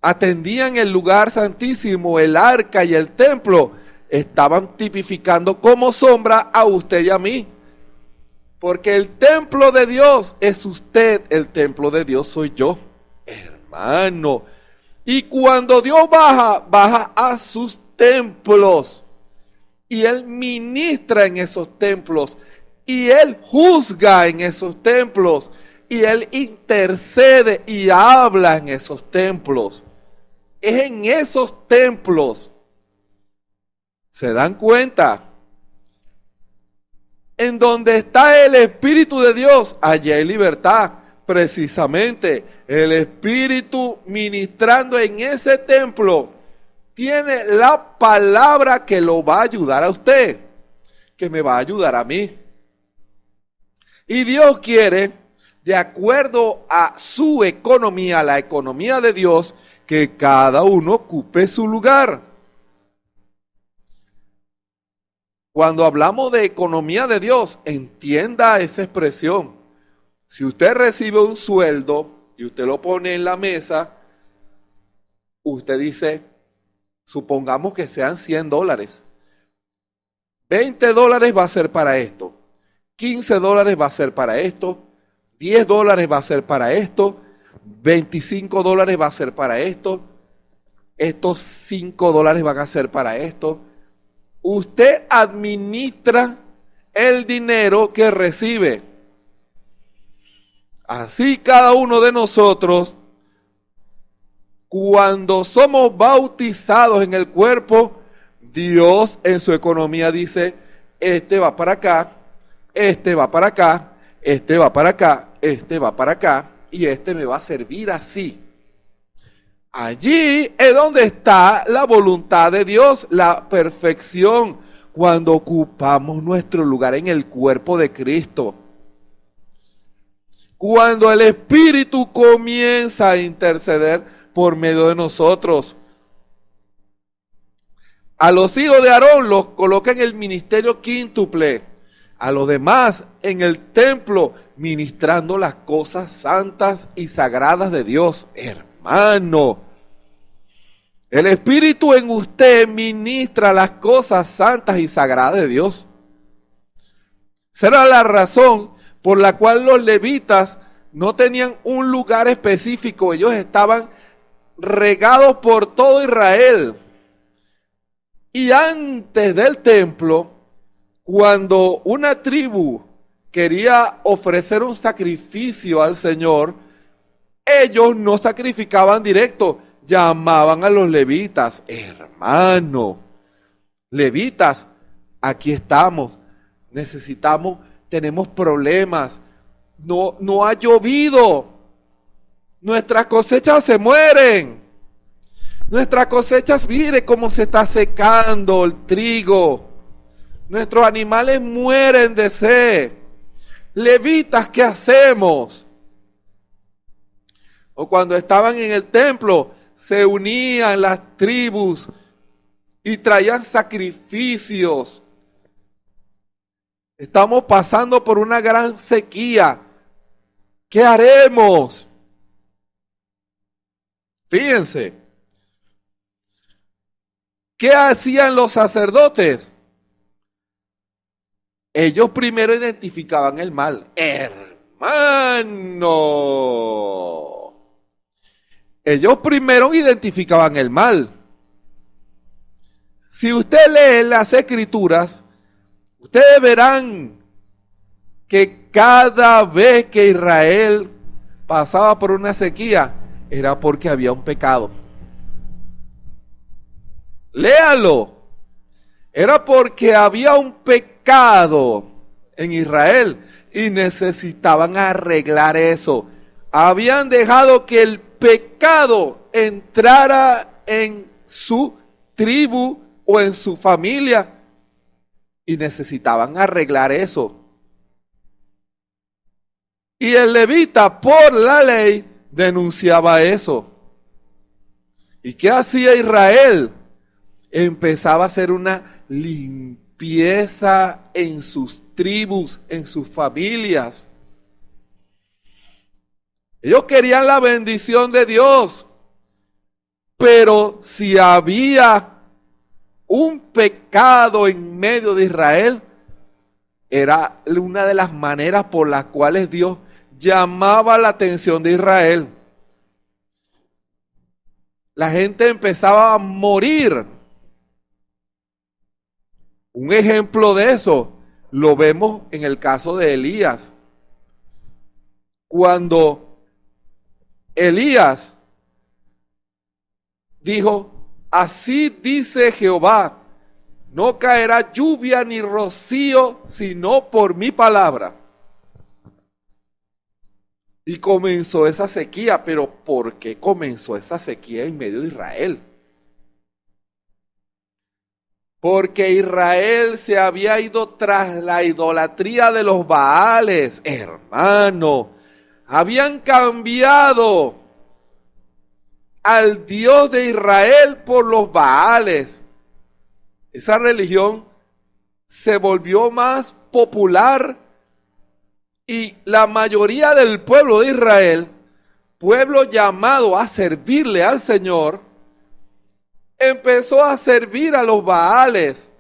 atendían el lugar santísimo, el arca y el templo, estaban tipificando como sombra a usted y a mí. Porque el templo de Dios es usted, el templo de Dios soy yo, hermano. Y cuando Dios baja a sus templos. Y Él ministra en esos templos. Y Él juzga en esos templos. Y Él intercede y habla en esos templos. Es en esos templos. ¿Se dan cuenta? En donde está el Espíritu de Dios, allí hay libertad. Precisamente, el Espíritu ministrando en ese templo tiene la palabra que lo va a ayudar a usted, que me va a ayudar a mí. Y Dios quiere, de acuerdo a su economía, la economía de Dios, que cada uno ocupe su lugar. Cuando hablamos de economía de Dios, entienda esa expresión. Si usted recibe un sueldo y usted lo pone en la mesa, usted dice, supongamos que sean $100. $20 va a ser para esto, $15 va a ser para esto, $10 va a ser para esto, $25 va a ser para esto, estos $5 van a ser para esto. Usted administra el dinero que recibe. Así cada uno de nosotros, cuando somos bautizados en el cuerpo, Dios en su economía dice, este va para acá, este va para acá, este va para acá, este va para acá, y este me va a servir así. Allí es donde está la voluntad de Dios, la perfección, cuando ocupamos nuestro lugar en el cuerpo de Cristo. Cuando el Espíritu comienza a interceder por medio de nosotros. A los hijos de Aarón los coloca en el ministerio quíntuple. A los demás en el templo, ministrando las cosas santas y sagradas de Dios. Hermano, el Espíritu en usted ministra las cosas santas y sagradas de Dios. Será la razón por la cual los levitas no tenían un lugar específico. Ellos estaban regados por todo Israel. Y antes del templo, cuando una tribu quería ofrecer un sacrificio al Señor, ellos no sacrificaban directo, llamaban a los levitas. Hermano, levitas, aquí estamos, necesitamos, tenemos problemas, no ha llovido, nuestras cosechas se mueren, nuestras cosechas, mire cómo se está secando el trigo, nuestros animales mueren de sed. Levitas, ¿qué hacemos? O cuando estaban en el templo, se unían las tribus y traían sacrificios. Estamos pasando por una gran sequía. ¿Qué haremos? Fíjense. ¿Qué hacían los sacerdotes? Ellos primero identificaban el mal. Hermano. Ellos primero identificaban el mal. Si usted lee las Escrituras, ustedes verán que cada vez que Israel pasaba por una sequía, era porque había un pecado. Léalo. Era porque había un pecado en Israel y necesitaban arreglar eso. Habían dejado que el pecado entrara en su tribu o en su familia y necesitaban arreglar eso. Y el levita por la ley denunciaba eso. ¿Y qué hacía Israel? Empezaba a hacer una limpieza en sus tribus, en sus familias. Ellos querían la bendición de Dios, pero si había un pecado en medio de Israel, era una de las maneras por las cuales Dios llamaba la atención de Israel. La gente empezaba a morir. Un ejemplo de eso lo vemos en el caso de Elías. Cuando Elías dijo, así dice Jehová, no caerá lluvia ni rocío, sino por mi palabra. Y comenzó esa sequía. Pero ¿por qué comenzó esa sequía en medio de Israel? Porque Israel se había ido tras la idolatría de los Baales, hermano. Habían cambiado al Dios de Israel por los Baales. Esa religión se volvió más popular y la mayoría del pueblo de Israel, pueblo llamado a servirle al Señor, empezó a servir a los Baales.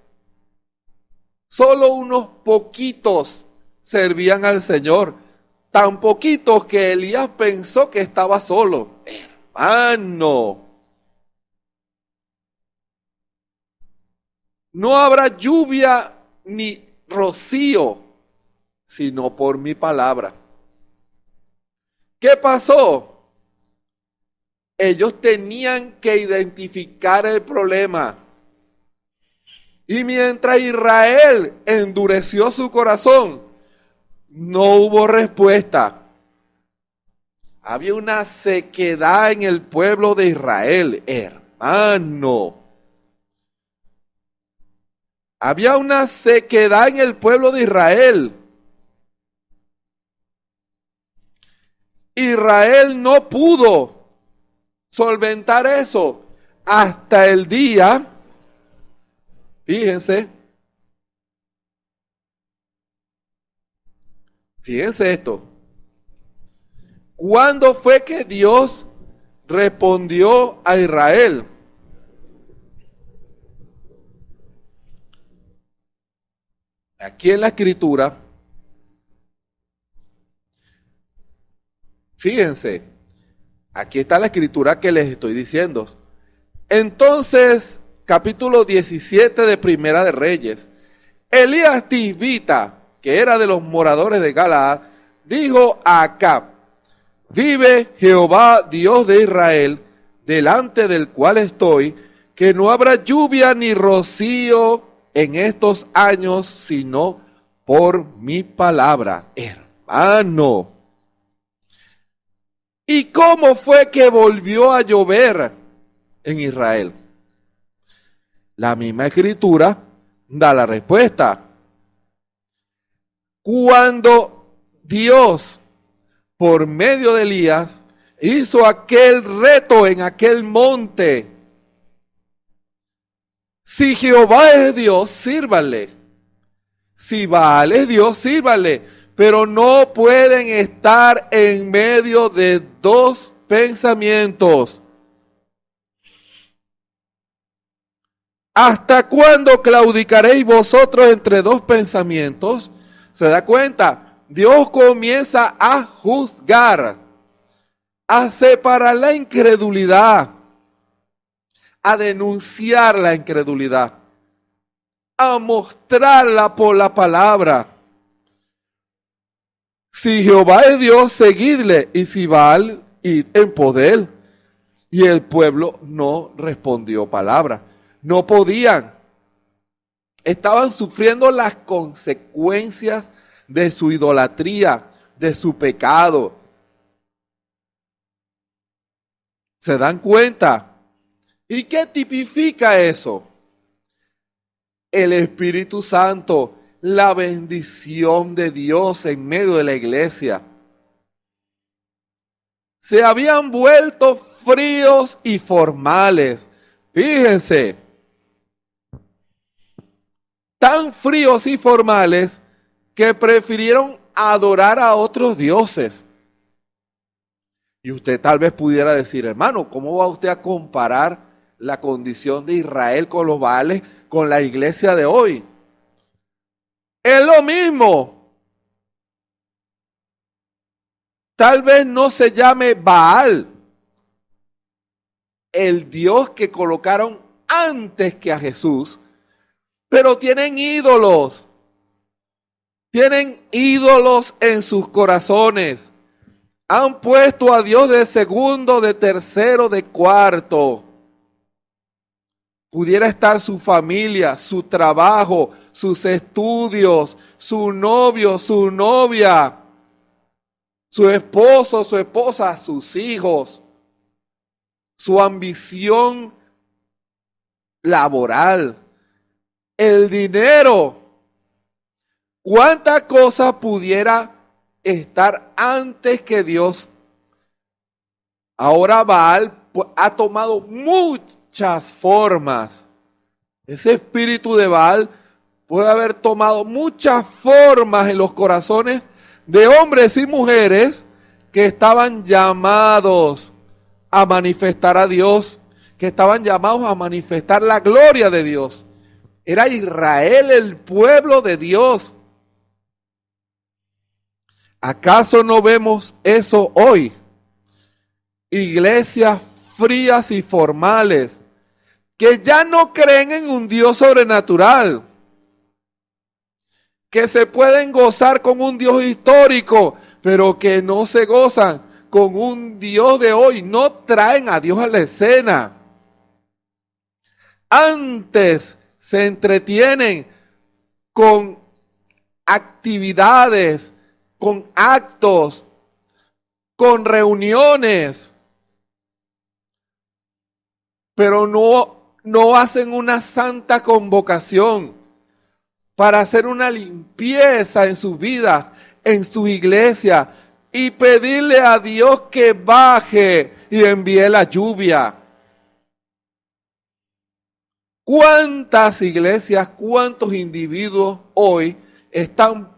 Solo unos poquitos servían al Señor. Tan poquitos que Elías pensó que estaba solo. Hermano, no habrá lluvia ni rocío, sino por mi palabra. ¿Qué pasó? Ellos tenían que identificar el problema. Y mientras Israel endureció su corazón, no hubo respuesta. Había una sequedad en el pueblo de Israel, hermano. Había una sequedad en el pueblo de Israel. Israel no pudo solventar eso hasta el día, fíjense esto. ¿Cuándo fue que Dios respondió a Israel? Aquí en la escritura, fíjense, aquí está la escritura que les estoy diciendo. Entonces, capítulo 17 de Primera de Reyes, Elías Tisbita, que era de los moradores de Galaad, dijo a Acab, vive Jehová Dios de Israel, delante del cual estoy, que no habrá lluvia ni rocío en estos años, sino por mi palabra. Hermano, ¿y cómo fue que volvió a llover en Israel? La misma escritura da la respuesta. Cuando Dios, por medio de Elías, hizo aquel reto en aquel monte. Si Jehová es Dios, sírvanle. Si Baal es Dios, sírvanle. Pero no pueden estar en medio de dos pensamientos. ¿Hasta cuándo claudicaréis vosotros entre dos pensamientos? ¿Se da cuenta? Dios comienza a juzgar, a separar la incredulidad, a denunciar la incredulidad, a mostrarla por la palabra. Si Jehová es Dios, seguidle, y si Baal, id en pos de él. Y el pueblo no respondió palabra. No podían. Estaban sufriendo las consecuencias de su idolatría, de su pecado. ¿Se dan cuenta? ¿Y qué tipifica eso? El Espíritu Santo, la bendición de Dios en medio de la iglesia. Se habían vuelto fríos y formales. Fíjense, tan fríos y formales que prefirieron adorar a otros dioses. Y usted tal vez pudiera decir, hermano, ¿cómo va usted a comparar la condición de Israel con los Baales con la iglesia de hoy? Es lo mismo. Tal vez no se llame Baal, el Dios que colocaron antes que a Jesús, pero tienen ídolos. Tienen ídolos en sus corazones. Han puesto a Dios de segundo, de tercero, de cuarto. Pudiera estar su familia, su trabajo, sus estudios, su novio, su novia, su esposo, su esposa, sus hijos, su ambición laboral, el dinero. ¿Cuánta cosa pudiera estar antes que Dios? Ahora Baal ha tomado muchas formas. Ese espíritu de Baal puede haber tomado muchas formas en los corazones de hombres y mujeres que estaban llamados a manifestar a Dios, que estaban llamados a manifestar la gloria de Dios. Era Israel el pueblo de Dios. ¿Acaso no vemos eso hoy? Iglesias frías y formales que ya no creen en un Dios sobrenatural, que se pueden gozar con un Dios histórico, pero que no se gozan con un Dios de hoy, no traen a Dios a la escena. Antes se entretienen con actividades, con actos, con reuniones, pero no hacen una santa convocación para hacer una limpieza en sus vidas, en su iglesia, y pedirle a Dios que baje y envíe la lluvia. ¿Cuántas iglesias, cuántos individuos hoy están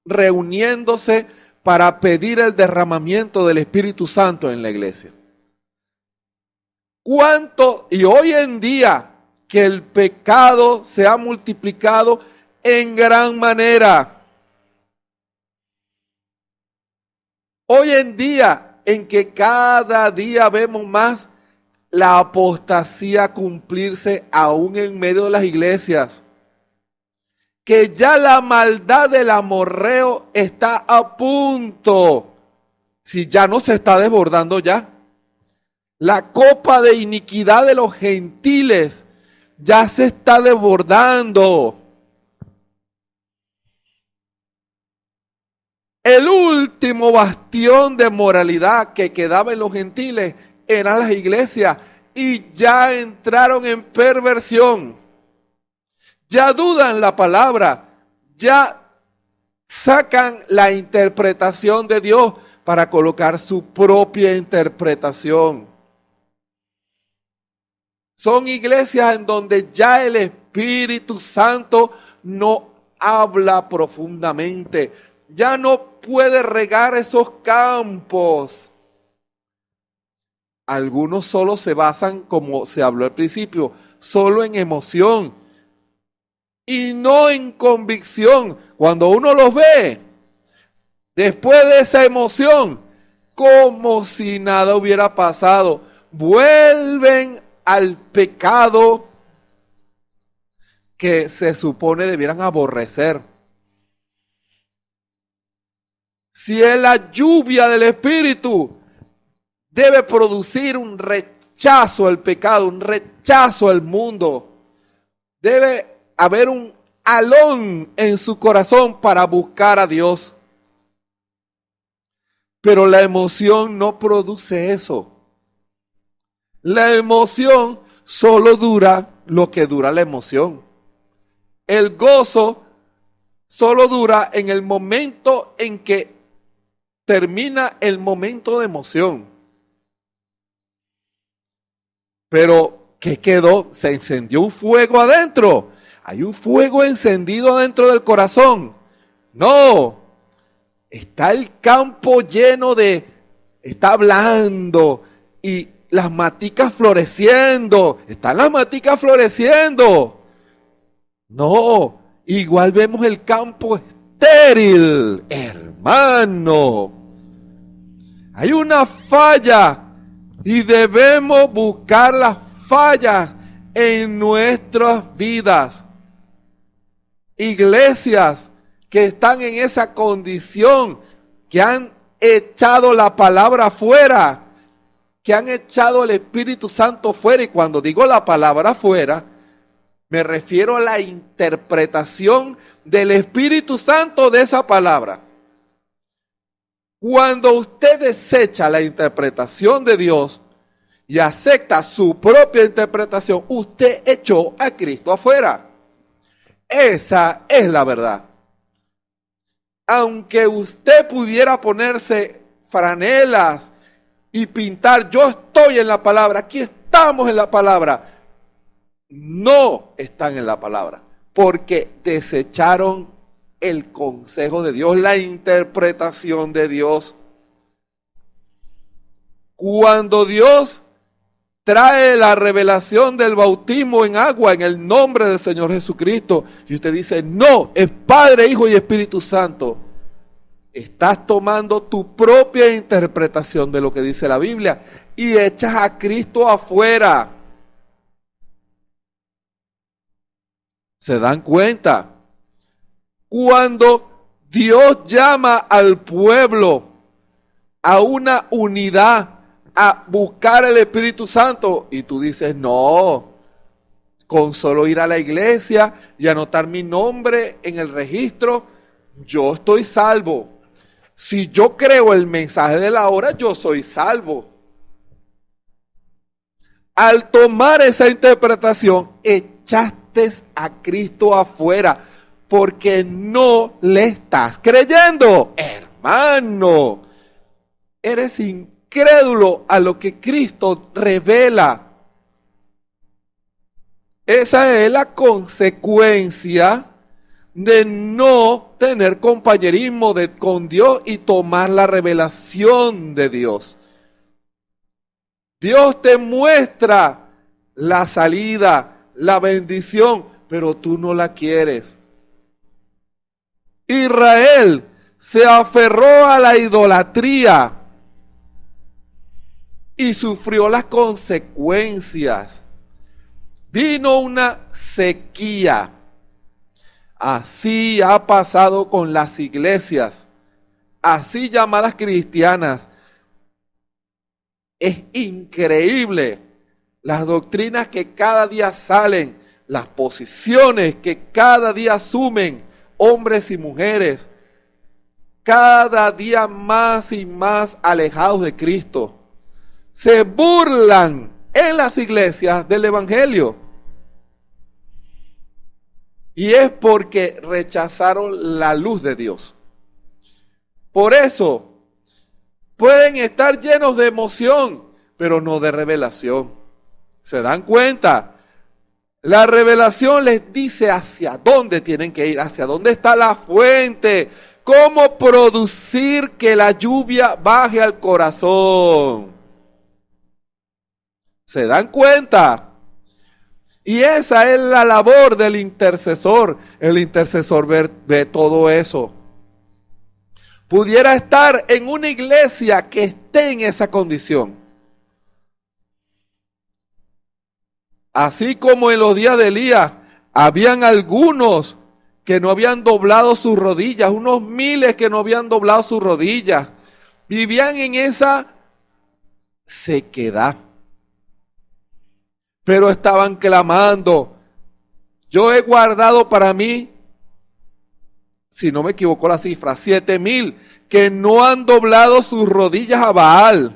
reuniéndose para pedir el derramamiento del Espíritu Santo en la iglesia? ¿Cuánto? Y hoy en día que el pecado se ha multiplicado en gran manera. Hoy en día en que cada día vemos más la apostasía cumplirse aún en medio de las iglesias, que ya la maldad del amorreo está a punto, si ya no se está desbordando ya. La copa de iniquidad de los gentiles ya se está desbordando. El último bastión de moralidad que quedaba en los gentiles eran las iglesias, y ya entraron en perversión. Ya dudan la palabra, ya sacan la interpretación de Dios para colocar su propia interpretación. Son iglesias en donde ya el Espíritu Santo no habla profundamente, ya no puede regar esos campos. Algunos solo se basan, como se habló al principio, solo en emoción y no en convicción. Cuando uno los ve, después de esa emoción, como si nada hubiera pasado, vuelven al pecado que se supone debieran aborrecer. Si es la lluvia del Espíritu, debe producir un rechazo al pecado, un rechazo al mundo. Debe haber un alón en su corazón para buscar a Dios. Pero la emoción no produce eso. La emoción solo dura lo que dura la emoción. El gozo solo dura en el momento en que termina el momento de emoción. Pero, ¿qué quedó? Se encendió un fuego adentro. Hay un fuego encendido adentro del corazón. No, está el campo lleno de, está hablando y las maticas floreciendo. Están las maticas floreciendo. No, igual vemos el campo estéril, hermano. Hay una falla y debemos buscar las fallas en nuestras vidas. Iglesias que están en esa condición, que han echado la palabra fuera, que han echado el Espíritu Santo fuera. Y cuando digo la palabra fuera, me refiero a la interpretación del Espíritu Santo de esa palabra. Cuando usted desecha la interpretación de Dios y acepta su propia interpretación, usted echó a Cristo afuera. Esa es la verdad. Aunque usted pudiera ponerse franelas y pintar, yo estoy en la palabra, aquí estamos en la palabra, no están en la palabra, porque desecharon el consejo de Dios, la interpretación de Dios. Cuando Dios trae la revelación del bautismo en agua en el nombre del Señor Jesucristo, y usted dice, no, es Padre, Hijo y Espíritu Santo, estás tomando tu propia interpretación de lo que dice la Biblia y echas a Cristo afuera. ¿Se dan cuenta? Cuando Dios llama al pueblo a una unidad, a buscar el Espíritu Santo, y tú dices, no, con solo ir a la iglesia y anotar mi nombre en el registro, yo estoy salvo. Si yo creo el mensaje de la hora, yo soy salvo. Al tomar esa interpretación, echaste a Cristo afuera, porque no le estás creyendo, hermano. Eres incrédulo a lo que Cristo revela. Esa es la consecuencia de no tener compañerismo con Dios y tomar la revelación de Dios. Dios te muestra la salida, la bendición, pero tú no la quieres. Israel se aferró a la idolatría y sufrió las consecuencias. Vino una sequía. Así ha pasado con las iglesias, así llamadas cristianas. Es increíble las doctrinas que cada día salen, las posiciones que cada día asumen hombres y mujeres, cada día más y más alejados de Cristo. Se burlan en las iglesias del Evangelio. Y es porque rechazaron la luz de Dios. Por eso pueden estar llenos de emoción, pero no de revelación. ¿Se dan cuenta? La revelación les dice hacia dónde tienen que ir, hacia dónde está la fuente, cómo producir que la lluvia baje al corazón. ¿Se dan cuenta? Y esa es la labor del intercesor. El intercesor ve todo eso. Pudiera estar en una iglesia que esté en esa condición. Así como en los días de Elías, habían algunos que no habían doblado sus rodillas, unos miles que no habían doblado sus rodillas. Vivían en esa sequedad. Pero estaban clamando. Yo he guardado para mí, si no me equivoco la cifra, 7,000 que no han doblado sus rodillas a Baal.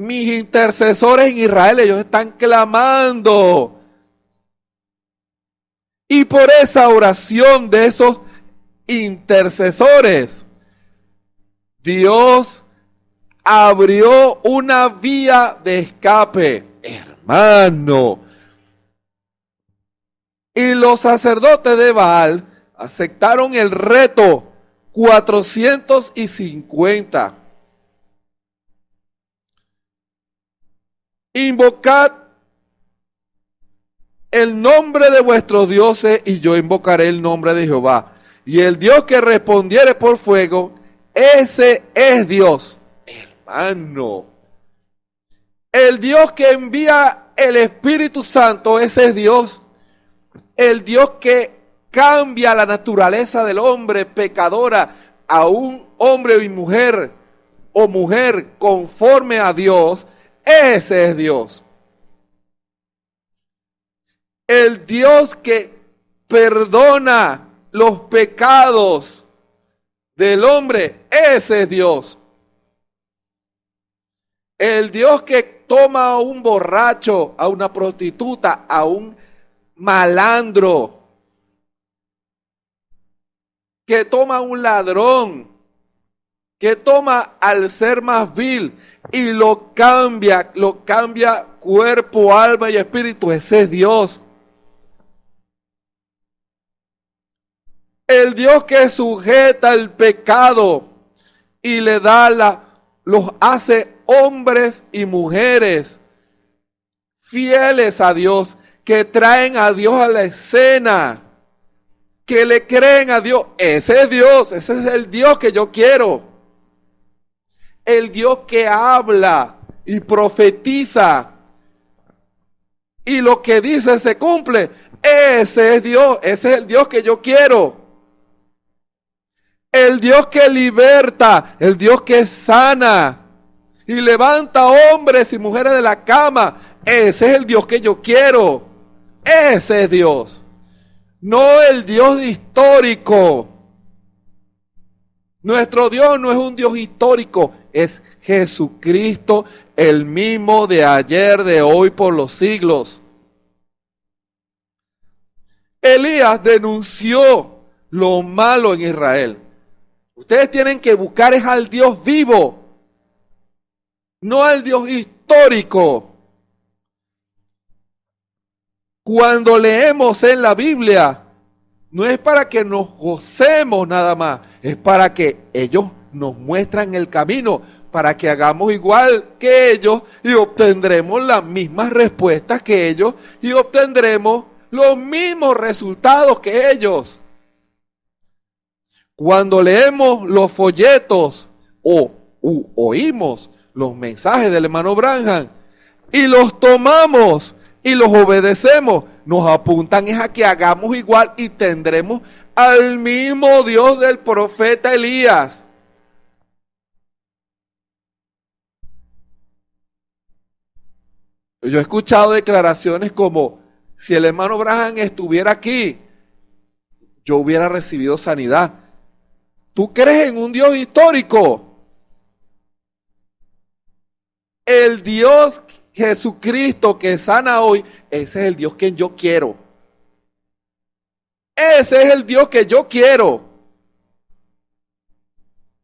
Mis intercesores en Israel, ellos están clamando. Y por esa oración de esos intercesores, Dios abrió una vía de escape, hermano. Y los sacerdotes de Baal aceptaron el reto 450. Invocad el nombre de vuestros dioses y yo invocaré el nombre de Jehová. Y el Dios que respondiere por fuego, ese es Dios. Hermano, el Dios que envía el Espíritu Santo, ese es Dios. El Dios que cambia la naturaleza del hombre pecadora a un hombre y mujer o mujer conforme a Dios, ese es Dios. El Dios que perdona los pecados del hombre, ese es Dios. El Dios que toma a un borracho, a una prostituta, a un malandro, que toma a un ladrón, que toma al ser más vil y lo cambia cuerpo, alma y espíritu, ese es Dios. El Dios que sujeta el pecado y le da los hace hombres y mujeres fieles a Dios, que traen a Dios a la escena, que le creen a Dios. Ese es Dios, ese es el Dios que yo quiero. El Dios que habla y profetiza y lo que dice se cumple. Ese es Dios, ese es el Dios que yo quiero. El Dios que liberta, el Dios que sana y levanta hombres y mujeres de la cama. Ese es el Dios que yo quiero. Ese es Dios. No el Dios histórico. Nuestro Dios no es un Dios histórico, es Jesucristo, el mismo de ayer, de hoy, por los siglos. Elías denunció lo malo en Israel. Ustedes tienen que buscar es al Dios vivo, no al Dios histórico. Cuando leemos en la Biblia, no es para que nos gocemos nada más, es para que ellos nos muestran el camino, para que hagamos igual que ellos y obtendremos las mismas respuestas que ellos y obtendremos los mismos resultados que ellos. Cuando leemos los folletos o oímos los mensajes del hermano Branham y los tomamos y los obedecemos, nos apuntan es a que hagamos igual y tendremos al mismo Dios del profeta Elías. Yo he escuchado declaraciones como, si el hermano Branham estuviera aquí, yo hubiera recibido sanidad. ¿Tú crees en un Dios histórico? El Dios Jesucristo que sana hoy, ese es el Dios que yo quiero. Ese es el Dios que yo quiero.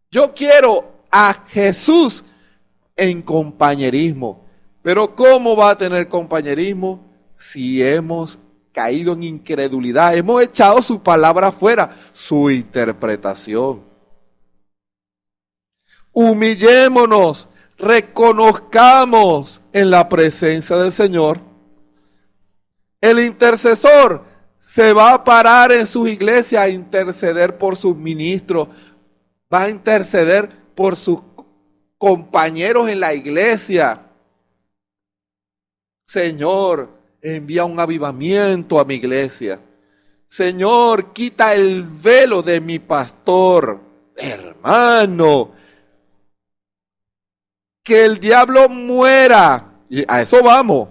Yo quiero a Jesús en compañerismo. Pero ¿cómo va a tener compañerismo si hemos caído en incredulidad? Hemos echado su palabra afuera, su interpretación. Humillémonos, reconozcamos en la presencia del Señor. El intercesor se va a parar en sus iglesias a interceder por sus ministros, va a interceder por sus compañeros en la iglesia. Señor, envía un avivamiento a mi iglesia. Señor, quita el velo de mi pastor. Hermano, que el diablo muera. Y a eso vamos.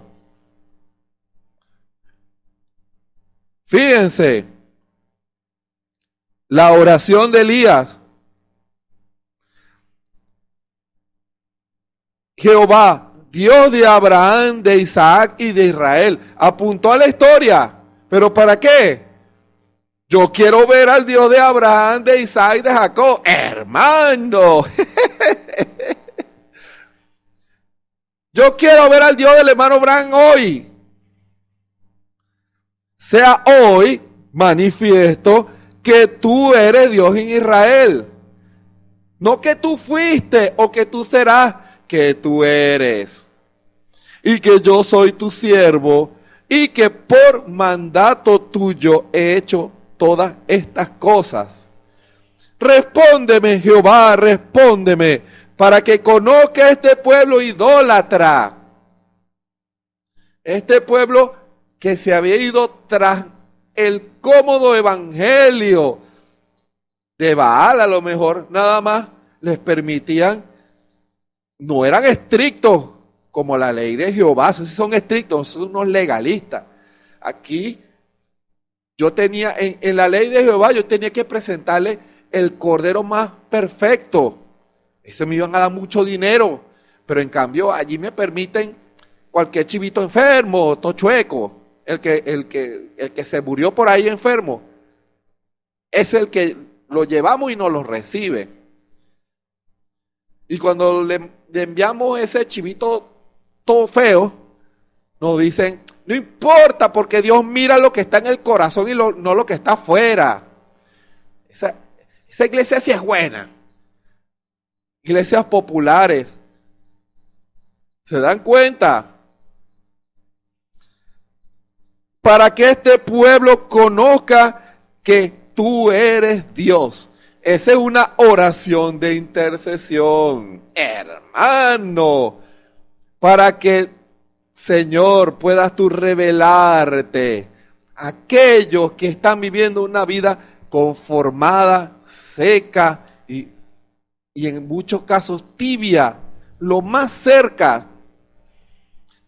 Fíjense, la oración de Elías. Jehová, Dios de Abraham, de Isaac y de Israel. Apuntó a la historia. ¿Pero para qué? Yo quiero ver al Dios de Abraham, de Isaac y de Jacob. Hermano. Yo quiero ver al Dios del hermano Abraham hoy. Sea hoy manifiesto que tú eres Dios en Israel. No que tú fuiste o que tú serás, que tú eres. Y que yo soy tu siervo y que por mandato tuyo he hecho todas estas cosas. Respóndeme, Jehová, respóndeme, para que conozca este pueblo idólatra. Este pueblo que se había ido tras el cómodo evangelio de Baal, a lo mejor nada más les permitían, no eran estrictos como la ley de Jehová, esos sí son estrictos, son unos legalistas. Aquí yo tenía, en la ley de Jehová, yo tenía que presentarle el cordero más perfecto. Ese me iban a dar mucho dinero, pero en cambio allí me permiten cualquier chivito enfermo, tochueco, el que se murió por ahí enfermo, es el que lo llevamos y nos lo recibe. Y cuando le enviamos ese chivito todo feo, nos dicen, no importa porque Dios mira lo que está en el corazón y no lo que está afuera. Esa iglesia sí es buena. Iglesias populares. ¿Se dan cuenta? Para que este pueblo conozca que tú eres Dios. Esa es una oración de intercesión, hermano. Para que, Señor, puedas tú revelarte a aquellos que están viviendo una vida conformada, seca y en muchos casos tibia, lo más cerca.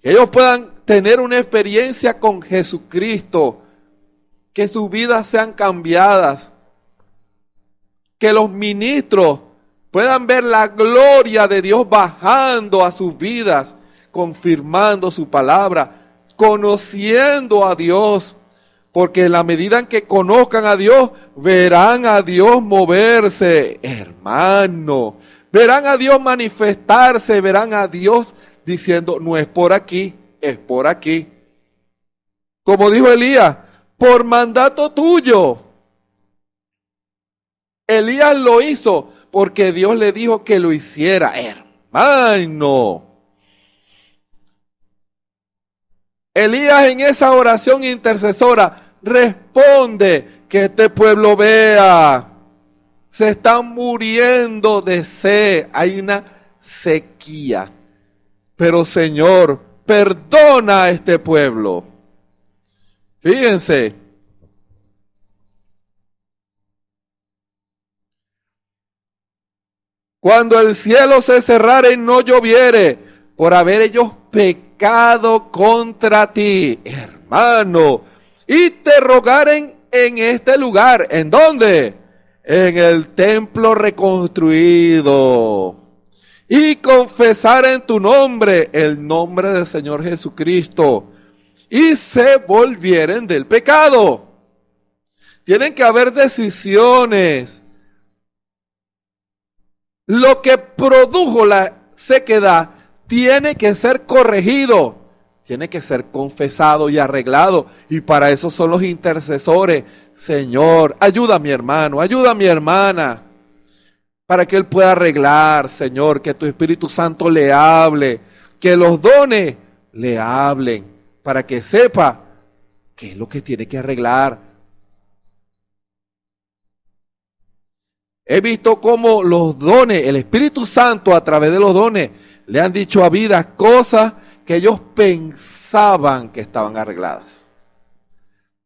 Que ellos puedan tener una experiencia con Jesucristo, que sus vidas sean cambiadas, que los ministros puedan ver la gloria de Dios bajando a sus vidas, confirmando su palabra, conociendo a Dios, porque en la medida en que conozcan a Dios, verán a Dios moverse, hermano, verán a Dios manifestarse, verán a Dios diciendo, no es por aquí, es por aquí. Como dijo Elías, por mandato tuyo. Elías lo hizo porque Dios le dijo que lo hiciera, hermano. Elías en esa oración intercesora responde que este pueblo vea, se están muriendo de sed, hay una sequía. Pero Señor, perdona a este pueblo. Fíjense. Cuando el cielo se cerrare y no lloviere, por haber ellos pecado contra ti, hermano, y te rogaren en este lugar. ¿En dónde? En el templo reconstruido. Y confesar en tu nombre, el nombre del Señor Jesucristo, y se volvieren del pecado. Tienen que haber decisiones. Lo que produjo la sequedad tiene que ser corregido, tiene que ser confesado y arreglado, y para eso son los intercesores. Señor, ayuda a mi hermano, ayuda a mi hermana, para que él pueda arreglar, Señor, que tu Espíritu Santo le hable, que los dones le hablen, para que sepa qué es lo que tiene que arreglar. He visto cómo los dones, el Espíritu Santo a través de los dones, le han dicho a vidas cosas que ellos pensaban que estaban arregladas.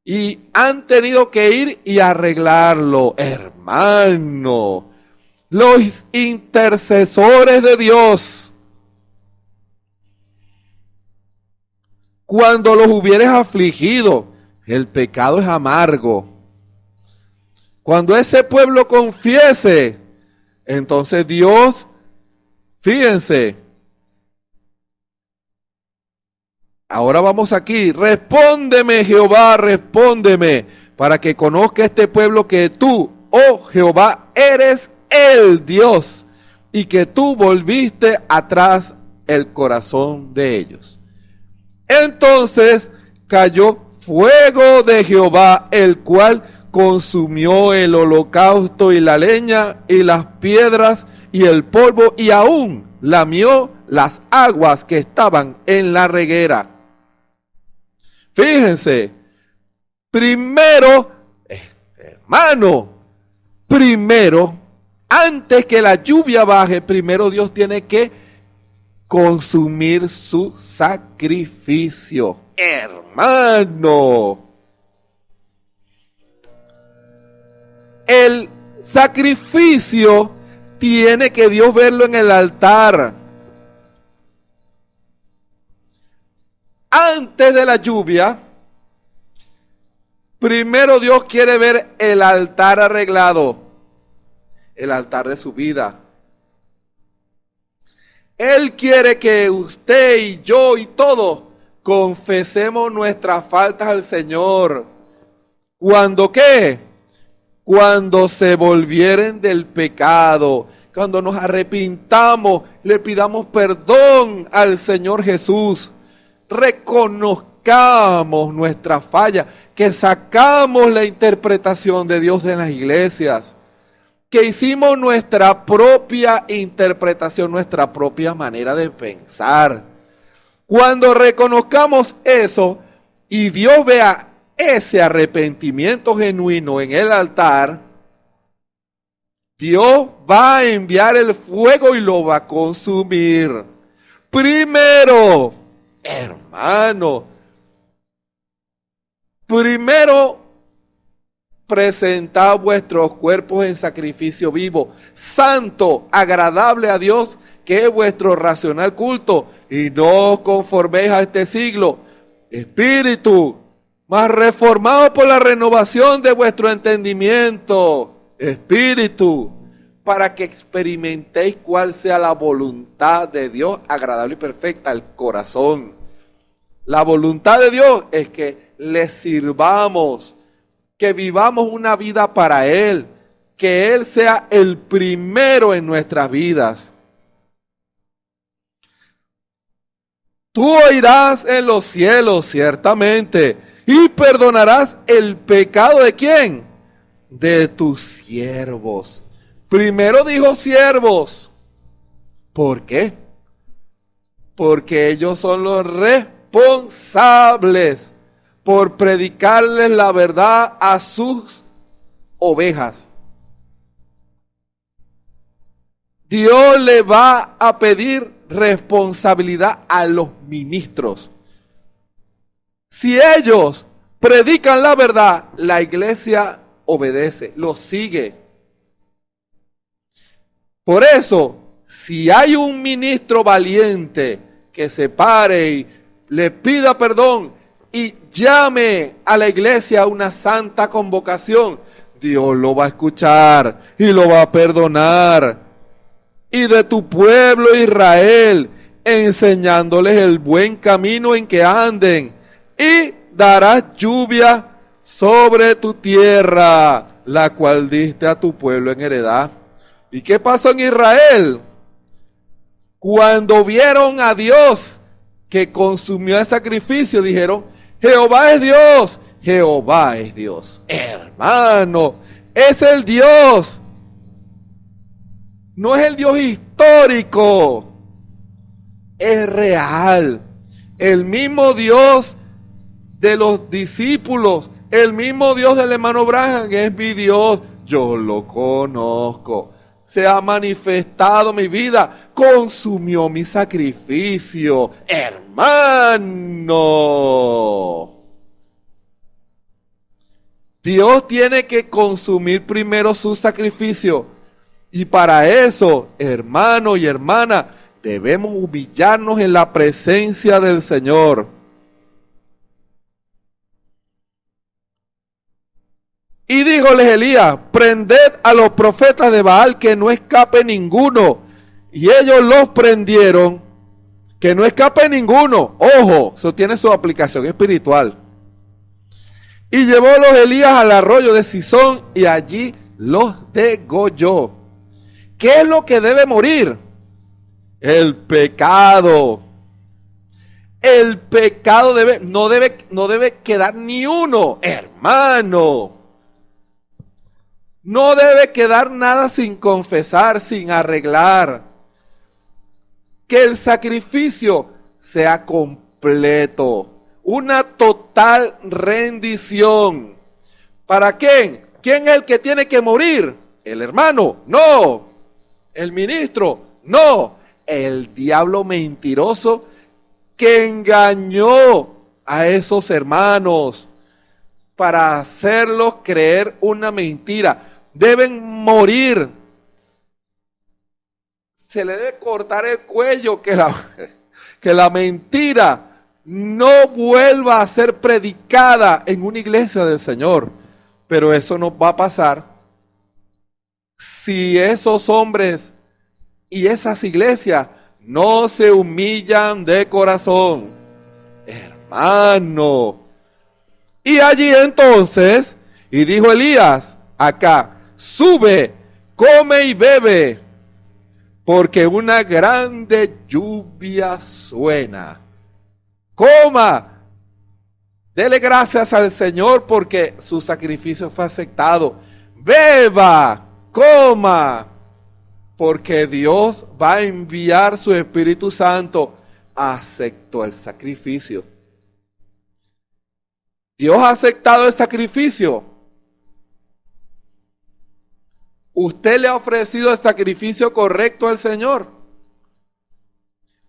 Y han tenido que ir y arreglarlo, hermano. Los intercesores de Dios, cuando los hubieres afligido, el pecado es amargo. Cuando ese pueblo confiese, entonces Dios, fíjense, Ahora vamos aquí. Respóndeme, Jehová, respóndeme, para que conozca este pueblo que tú, oh Jehová, eres el Dios, y que tú volviste atrás el corazón de ellos. Entonces cayó fuego de Jehová, el cual consumió el holocausto y la leña y las piedras y el polvo, y aún lamió las aguas que estaban en la reguera. Fíjense, primero, hermano, primero, antes que la lluvia baje, primero Dios tiene que consumir su sacrificio. Hermano, el sacrificio tiene que Dios verlo en el altar. Antes de la lluvia, primero Dios quiere ver el altar arreglado, el altar de su vida. Él quiere que usted y yo y todos confesemos nuestras faltas al Señor. ¿Cuándo qué? Cuando se volvieren del pecado, cuando nos arrepintamos, le pidamos perdón al Señor Jesús, reconozcamos nuestra falla, que sacamos la interpretación de Dios en las iglesias, que hicimos nuestra propia interpretación, nuestra propia manera de pensar. Cuando reconozcamos eso y Dios vea ese arrepentimiento genuino en el altar, Dios va a enviar el fuego y lo va a consumir. Primero, hermano, presentad vuestros cuerpos en sacrificio vivo, santo, agradable a Dios, que es vuestro racional culto, y no os conforméis a este siglo. Espíritu, mas reformado por la renovación de vuestro entendimiento. Espíritu, para que experimentéis cuál sea la voluntad de Dios, agradable y perfecta al corazón. La voluntad de Dios es que le sirvamos, que vivamos una vida para Él, que Él sea el primero en nuestras vidas. Tú oirás en los cielos, ciertamente, y perdonarás el pecado ¿de quién? De tus siervos. Primero dijo siervos. ¿Por qué? Porque ellos son los responsables por predicarles la verdad a sus ovejas. Dios le va a pedir responsabilidad a los ministros. Si ellos predican la verdad, la iglesia obedece, los sigue. Por eso, si hay un ministro valiente que se pare y le pida perdón y llame a la iglesia a una santa convocación, Dios lo va a escuchar y lo va a perdonar. Y de tu pueblo Israel, enseñándoles el buen camino en que anden, y darás lluvia sobre tu tierra, la cual diste a tu pueblo en heredad. ¿Y qué pasó en Israel? Cuando vieron a Dios que consumió el sacrificio, dijeron, Jehová es Dios, Jehová es Dios. Hermano, es el Dios. No es el Dios histórico, es real. El mismo Dios de los discípulos, el mismo Dios del hermano Branham es mi Dios. Yo lo conozco. Se ha manifestado mi vida, consumió mi sacrificio. Hermano, Dios tiene que consumir primero su sacrificio. Y para eso, hermano y hermana, debemos humillarnos en la presencia del Señor. Y díjoles Elías, prended a los profetas de Baal, que no escape ninguno. Y ellos los prendieron Que no escape ninguno. Ojo, eso tiene su aplicación espiritual. Y llevólos Elías al arroyo de Cisón y allí los degolló. ¿Qué es lo que debe morir? El pecado. El pecado no debe quedar ni uno, hermano. No debe quedar nada sin confesar, sin arreglar. Que el sacrificio sea completo. Una total rendición. ¿Para quién? ¿Quién es el que tiene que morir? ¿El hermano? No. ¿El ministro? No. El diablo mentiroso que engañó a esos hermanos para hacerlos creer una mentira. Deben morir. Se le debe cortar el cuello, que la mentira no vuelva a ser predicada en una iglesia del Señor. Pero eso no va a pasar si esos hombres y esas iglesias no se humillan de corazón. Hermano. Y allí entonces, y dijo Elías acá, sube, come y bebe, porque una grande lluvia suena. Coma, dele gracias al Señor porque su sacrificio fue aceptado. Beba, coma, porque Dios va a enviar su Espíritu Santo. Aceptó el sacrificio. Dios ha aceptado el sacrificio. ¿Usted le ha ofrecido el sacrificio correcto al Señor?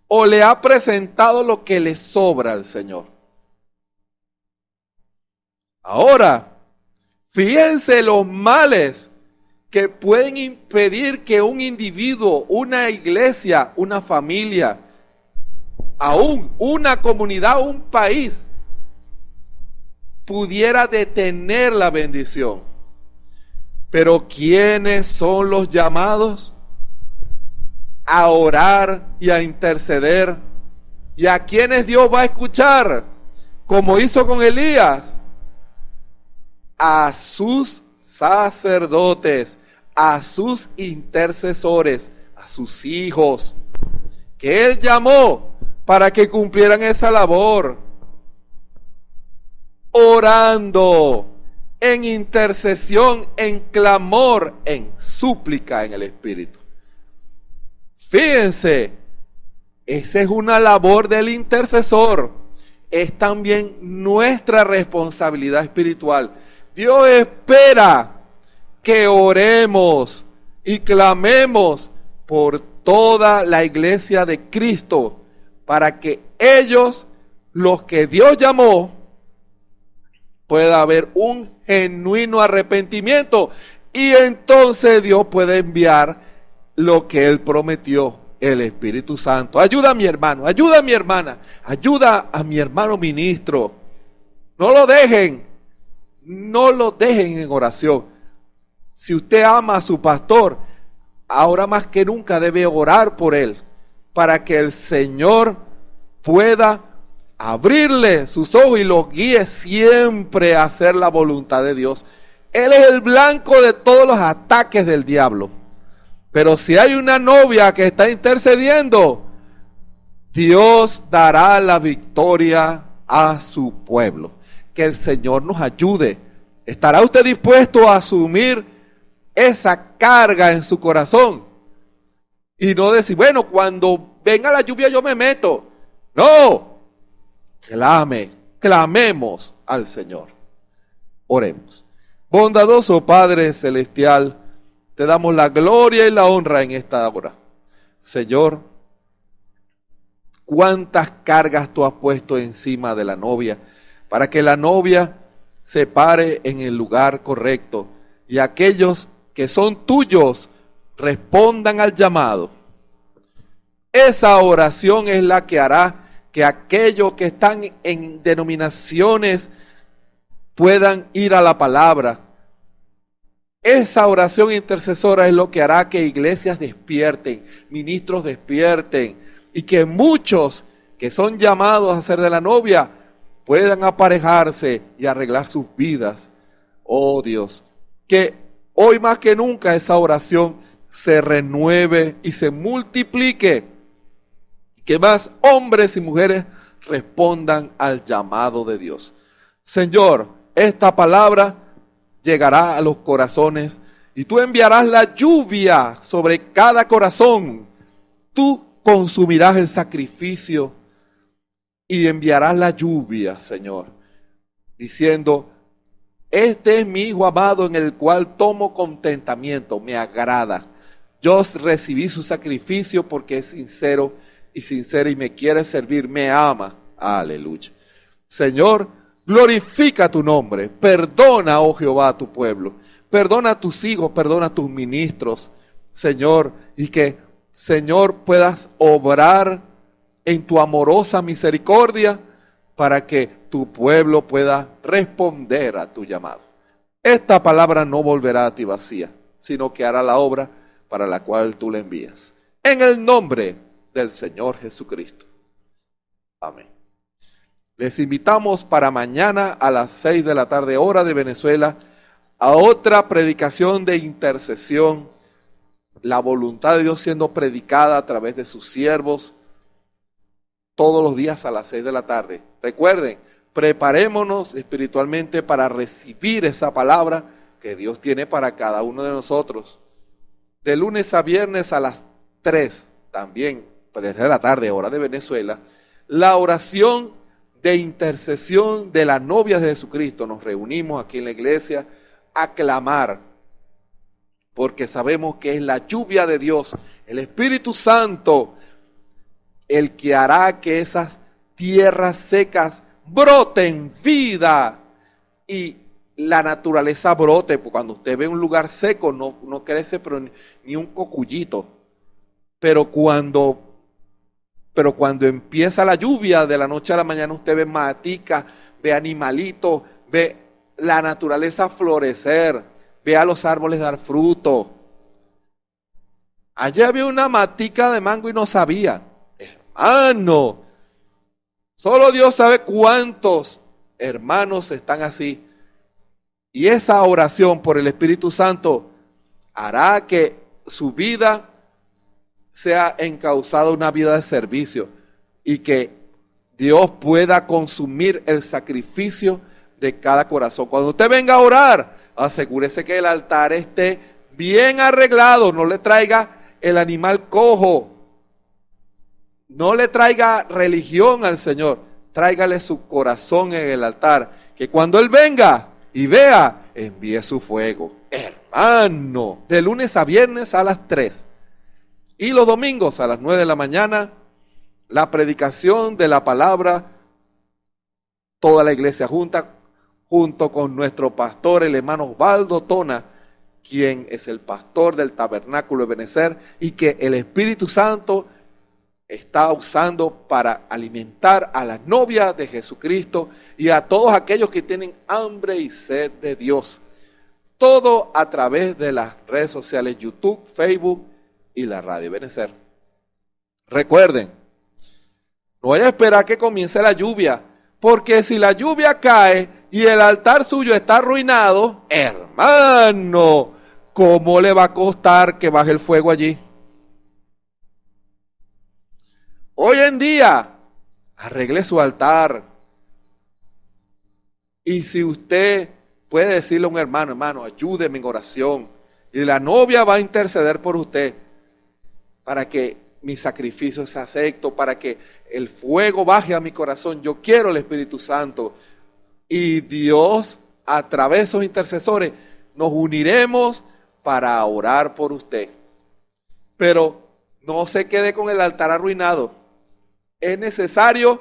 ¿O le ha presentado lo que le sobra al Señor? Ahora, fíjense los males que pueden impedir que un individuo, una iglesia, una familia, aún una comunidad, un país, pudiera detener la bendición. Pero ¿quiénes son los llamados a orar y a interceder? ¿Y a quiénes Dios va a escuchar? Como hizo con Elías. A sus sacerdotes, a sus intercesores, a sus hijos, que Él llamó para que cumplieran esa labor, orando, en intercesión, en clamor, en súplica en el Espíritu. Fíjense, esa es una labor del intercesor, es también nuestra responsabilidad espiritual. Dios espera que oremos y clamemos por toda la iglesia de Cristo, para que ellos, los que Dios llamó, pueda haber un genuino arrepentimiento y entonces Dios puede enviar lo que Él prometió, el Espíritu Santo. Ayuda a mi hermano, ayuda a mi hermana, ayuda a mi hermano ministro. No lo dejen en oración. Si usted ama a su pastor, ahora más que nunca debe orar por él, para que el Señor pueda abrirle sus ojos y los guíe siempre a hacer la voluntad de Dios. Él es el blanco de todos los ataques del diablo. Pero si hay una novia que está intercediendo, Dios dará la victoria a su pueblo. Que el Señor nos ayude. ¿Estará usted dispuesto a asumir esa carga en su corazón? Y no decir, bueno, cuando venga la lluvia yo me meto. No. Clamemos al Señor. Oremos. Bondadoso Padre Celestial, te damos la gloria y la honra en esta hora. Señor, cuántas cargas tú has puesto encima de la novia, para que la novia se pare en el lugar correcto y aquellos que son tuyos respondan al llamado. Esa oración es la que hará que aquellos que están en denominaciones puedan ir a la palabra. Esa oración intercesora es lo que hará que iglesias despierten, ministros despierten, y que muchos que son llamados a ser de la novia puedan aparejarse y arreglar sus vidas. Oh Dios, que hoy más que nunca esa oración se renueve y se multiplique, que más hombres y mujeres respondan al llamado de Dios. Señor, esta palabra llegará a los corazones y tú enviarás la lluvia sobre cada corazón. Tú consumirás el sacrificio y enviarás la lluvia, Señor, diciendo: este es mi Hijo amado en el cual tomo contentamiento, me agrada. Yo recibí su sacrificio porque es sincero y me quiere servir, me ama. Aleluya. Señor, glorifica tu nombre. Perdona, oh Jehová, a tu pueblo. Perdona a tus hijos, perdona a tus ministros, Señor, y que, Señor, puedas obrar en tu amorosa misericordia para que tu pueblo pueda responder a tu llamado. Esta palabra no volverá a ti vacía, sino que hará la obra para la cual tú la envías. En el nombre del Señor Jesucristo. Amén. Les invitamos para mañana a las 6 de la tarde, hora de Venezuela, a otra predicación de intercesión. La voluntad de Dios siendo predicada a través de sus siervos todos los días a las 6 de la tarde. Recuerden, preparémonos espiritualmente para recibir esa palabra que Dios tiene para cada uno de nosotros. De lunes a viernes a las 3, también desde la tarde, hora de Venezuela, la oración de intercesión de las novias de Jesucristo. Nos reunimos aquí en la iglesia a clamar, porque sabemos que es la lluvia de Dios, el Espíritu Santo, el que hará que esas tierras secas broten vida y la naturaleza brote. Porque cuando usted ve un lugar seco no crece pero ni un cocullito. Pero cuando empieza la lluvia de la noche a la mañana, usted ve matica, ve animalitos, ve la naturaleza florecer, ve a los árboles dar fruto. Allá había una matica de mango y no sabía. Hermano, solo Dios sabe cuántos hermanos están así. Y esa oración por el Espíritu Santo hará que su vida sea encauzada una vida de servicio y que Dios pueda consumir el sacrificio de cada corazón. Cuando usted venga a orar, asegúrese que el altar esté bien arreglado, no le traiga el animal cojo, no le traiga religión al Señor, tráigale su corazón en el altar, que cuando Él venga y vea, envíe su fuego. Hermano, de lunes a viernes a las 3 y los domingos a las 9 de la mañana, la predicación de la palabra, toda la iglesia junto con nuestro pastor, el hermano Osvaldo Tona, quien es el pastor del Tabernáculo de Benecer y que el Espíritu Santo está usando para alimentar a las novias de Jesucristo y a todos aquellos que tienen hambre y sed de Dios. Todo a través de las redes sociales YouTube, Facebook y la radio Benecer. Recuerden, no vaya a esperar que comience la lluvia, porque si la lluvia cae y el altar suyo está arruinado, hermano, ¿cómo le va a costar que baje el fuego allí? Hoy en día, arregle su altar. Y si usted puede decirle a un hermano, hermano, ayúdeme en oración, y la novia va a interceder por usted para que mi sacrificio sea acepto, para que el fuego baje a mi corazón. Yo quiero el Espíritu Santo. Y Dios, a través de esos intercesores, nos uniremos para orar por usted. Pero no se quede con el altar arruinado. Es necesario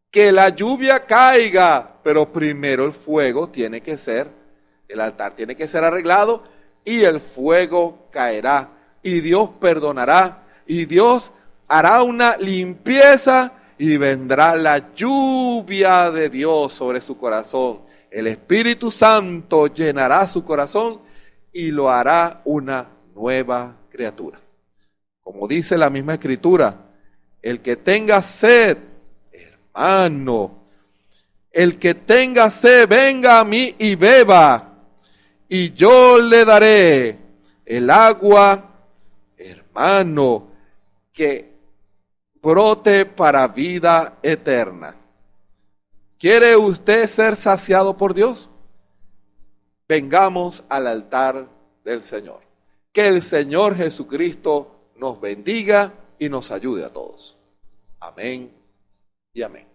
que la lluvia caiga, pero primero el fuego tiene que ser, el altar tiene que ser arreglado y el fuego caerá. Y Dios perdonará y Dios hará una limpieza y vendrá la lluvia de Dios sobre su corazón. El Espíritu Santo llenará su corazón y lo hará una nueva criatura. Como dice la misma Escritura, El que tenga sed, hermano, el que tenga sed, venga a mí y beba, y yo le daré el agua, hermano, que brote para vida eterna. ¿Quiere usted ser saciado por Dios? Vengamos al altar del Señor. Que el Señor Jesucristo nos bendiga y nos ayude a todos. Amén y amén.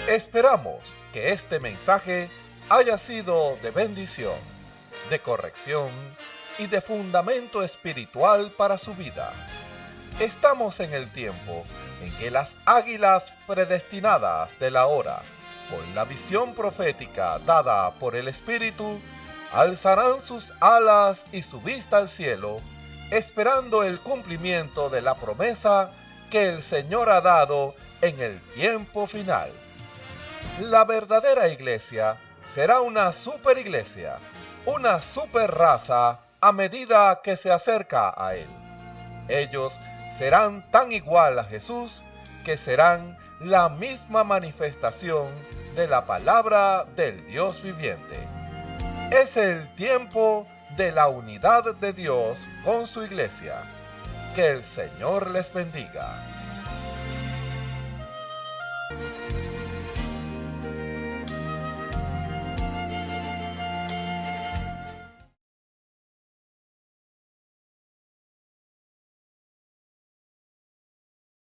Esperamos que este mensaje haya sido de bendición, de corrección y de fundamento espiritual para su vida. Estamos en el tiempo en que las águilas predestinadas de la hora, con la visión profética dada por el Espíritu, alzarán sus alas y su vista al cielo, esperando el cumplimiento de la promesa que el Señor ha dado en el tiempo final. La verdadera iglesia será una superiglesia, una super raza a medida que se acerca a Él. Ellos serán tan igual a Jesús que serán la misma manifestación de la palabra del Dios viviente. Es el tiempo de la unidad de Dios con su iglesia. Que el Señor les bendiga.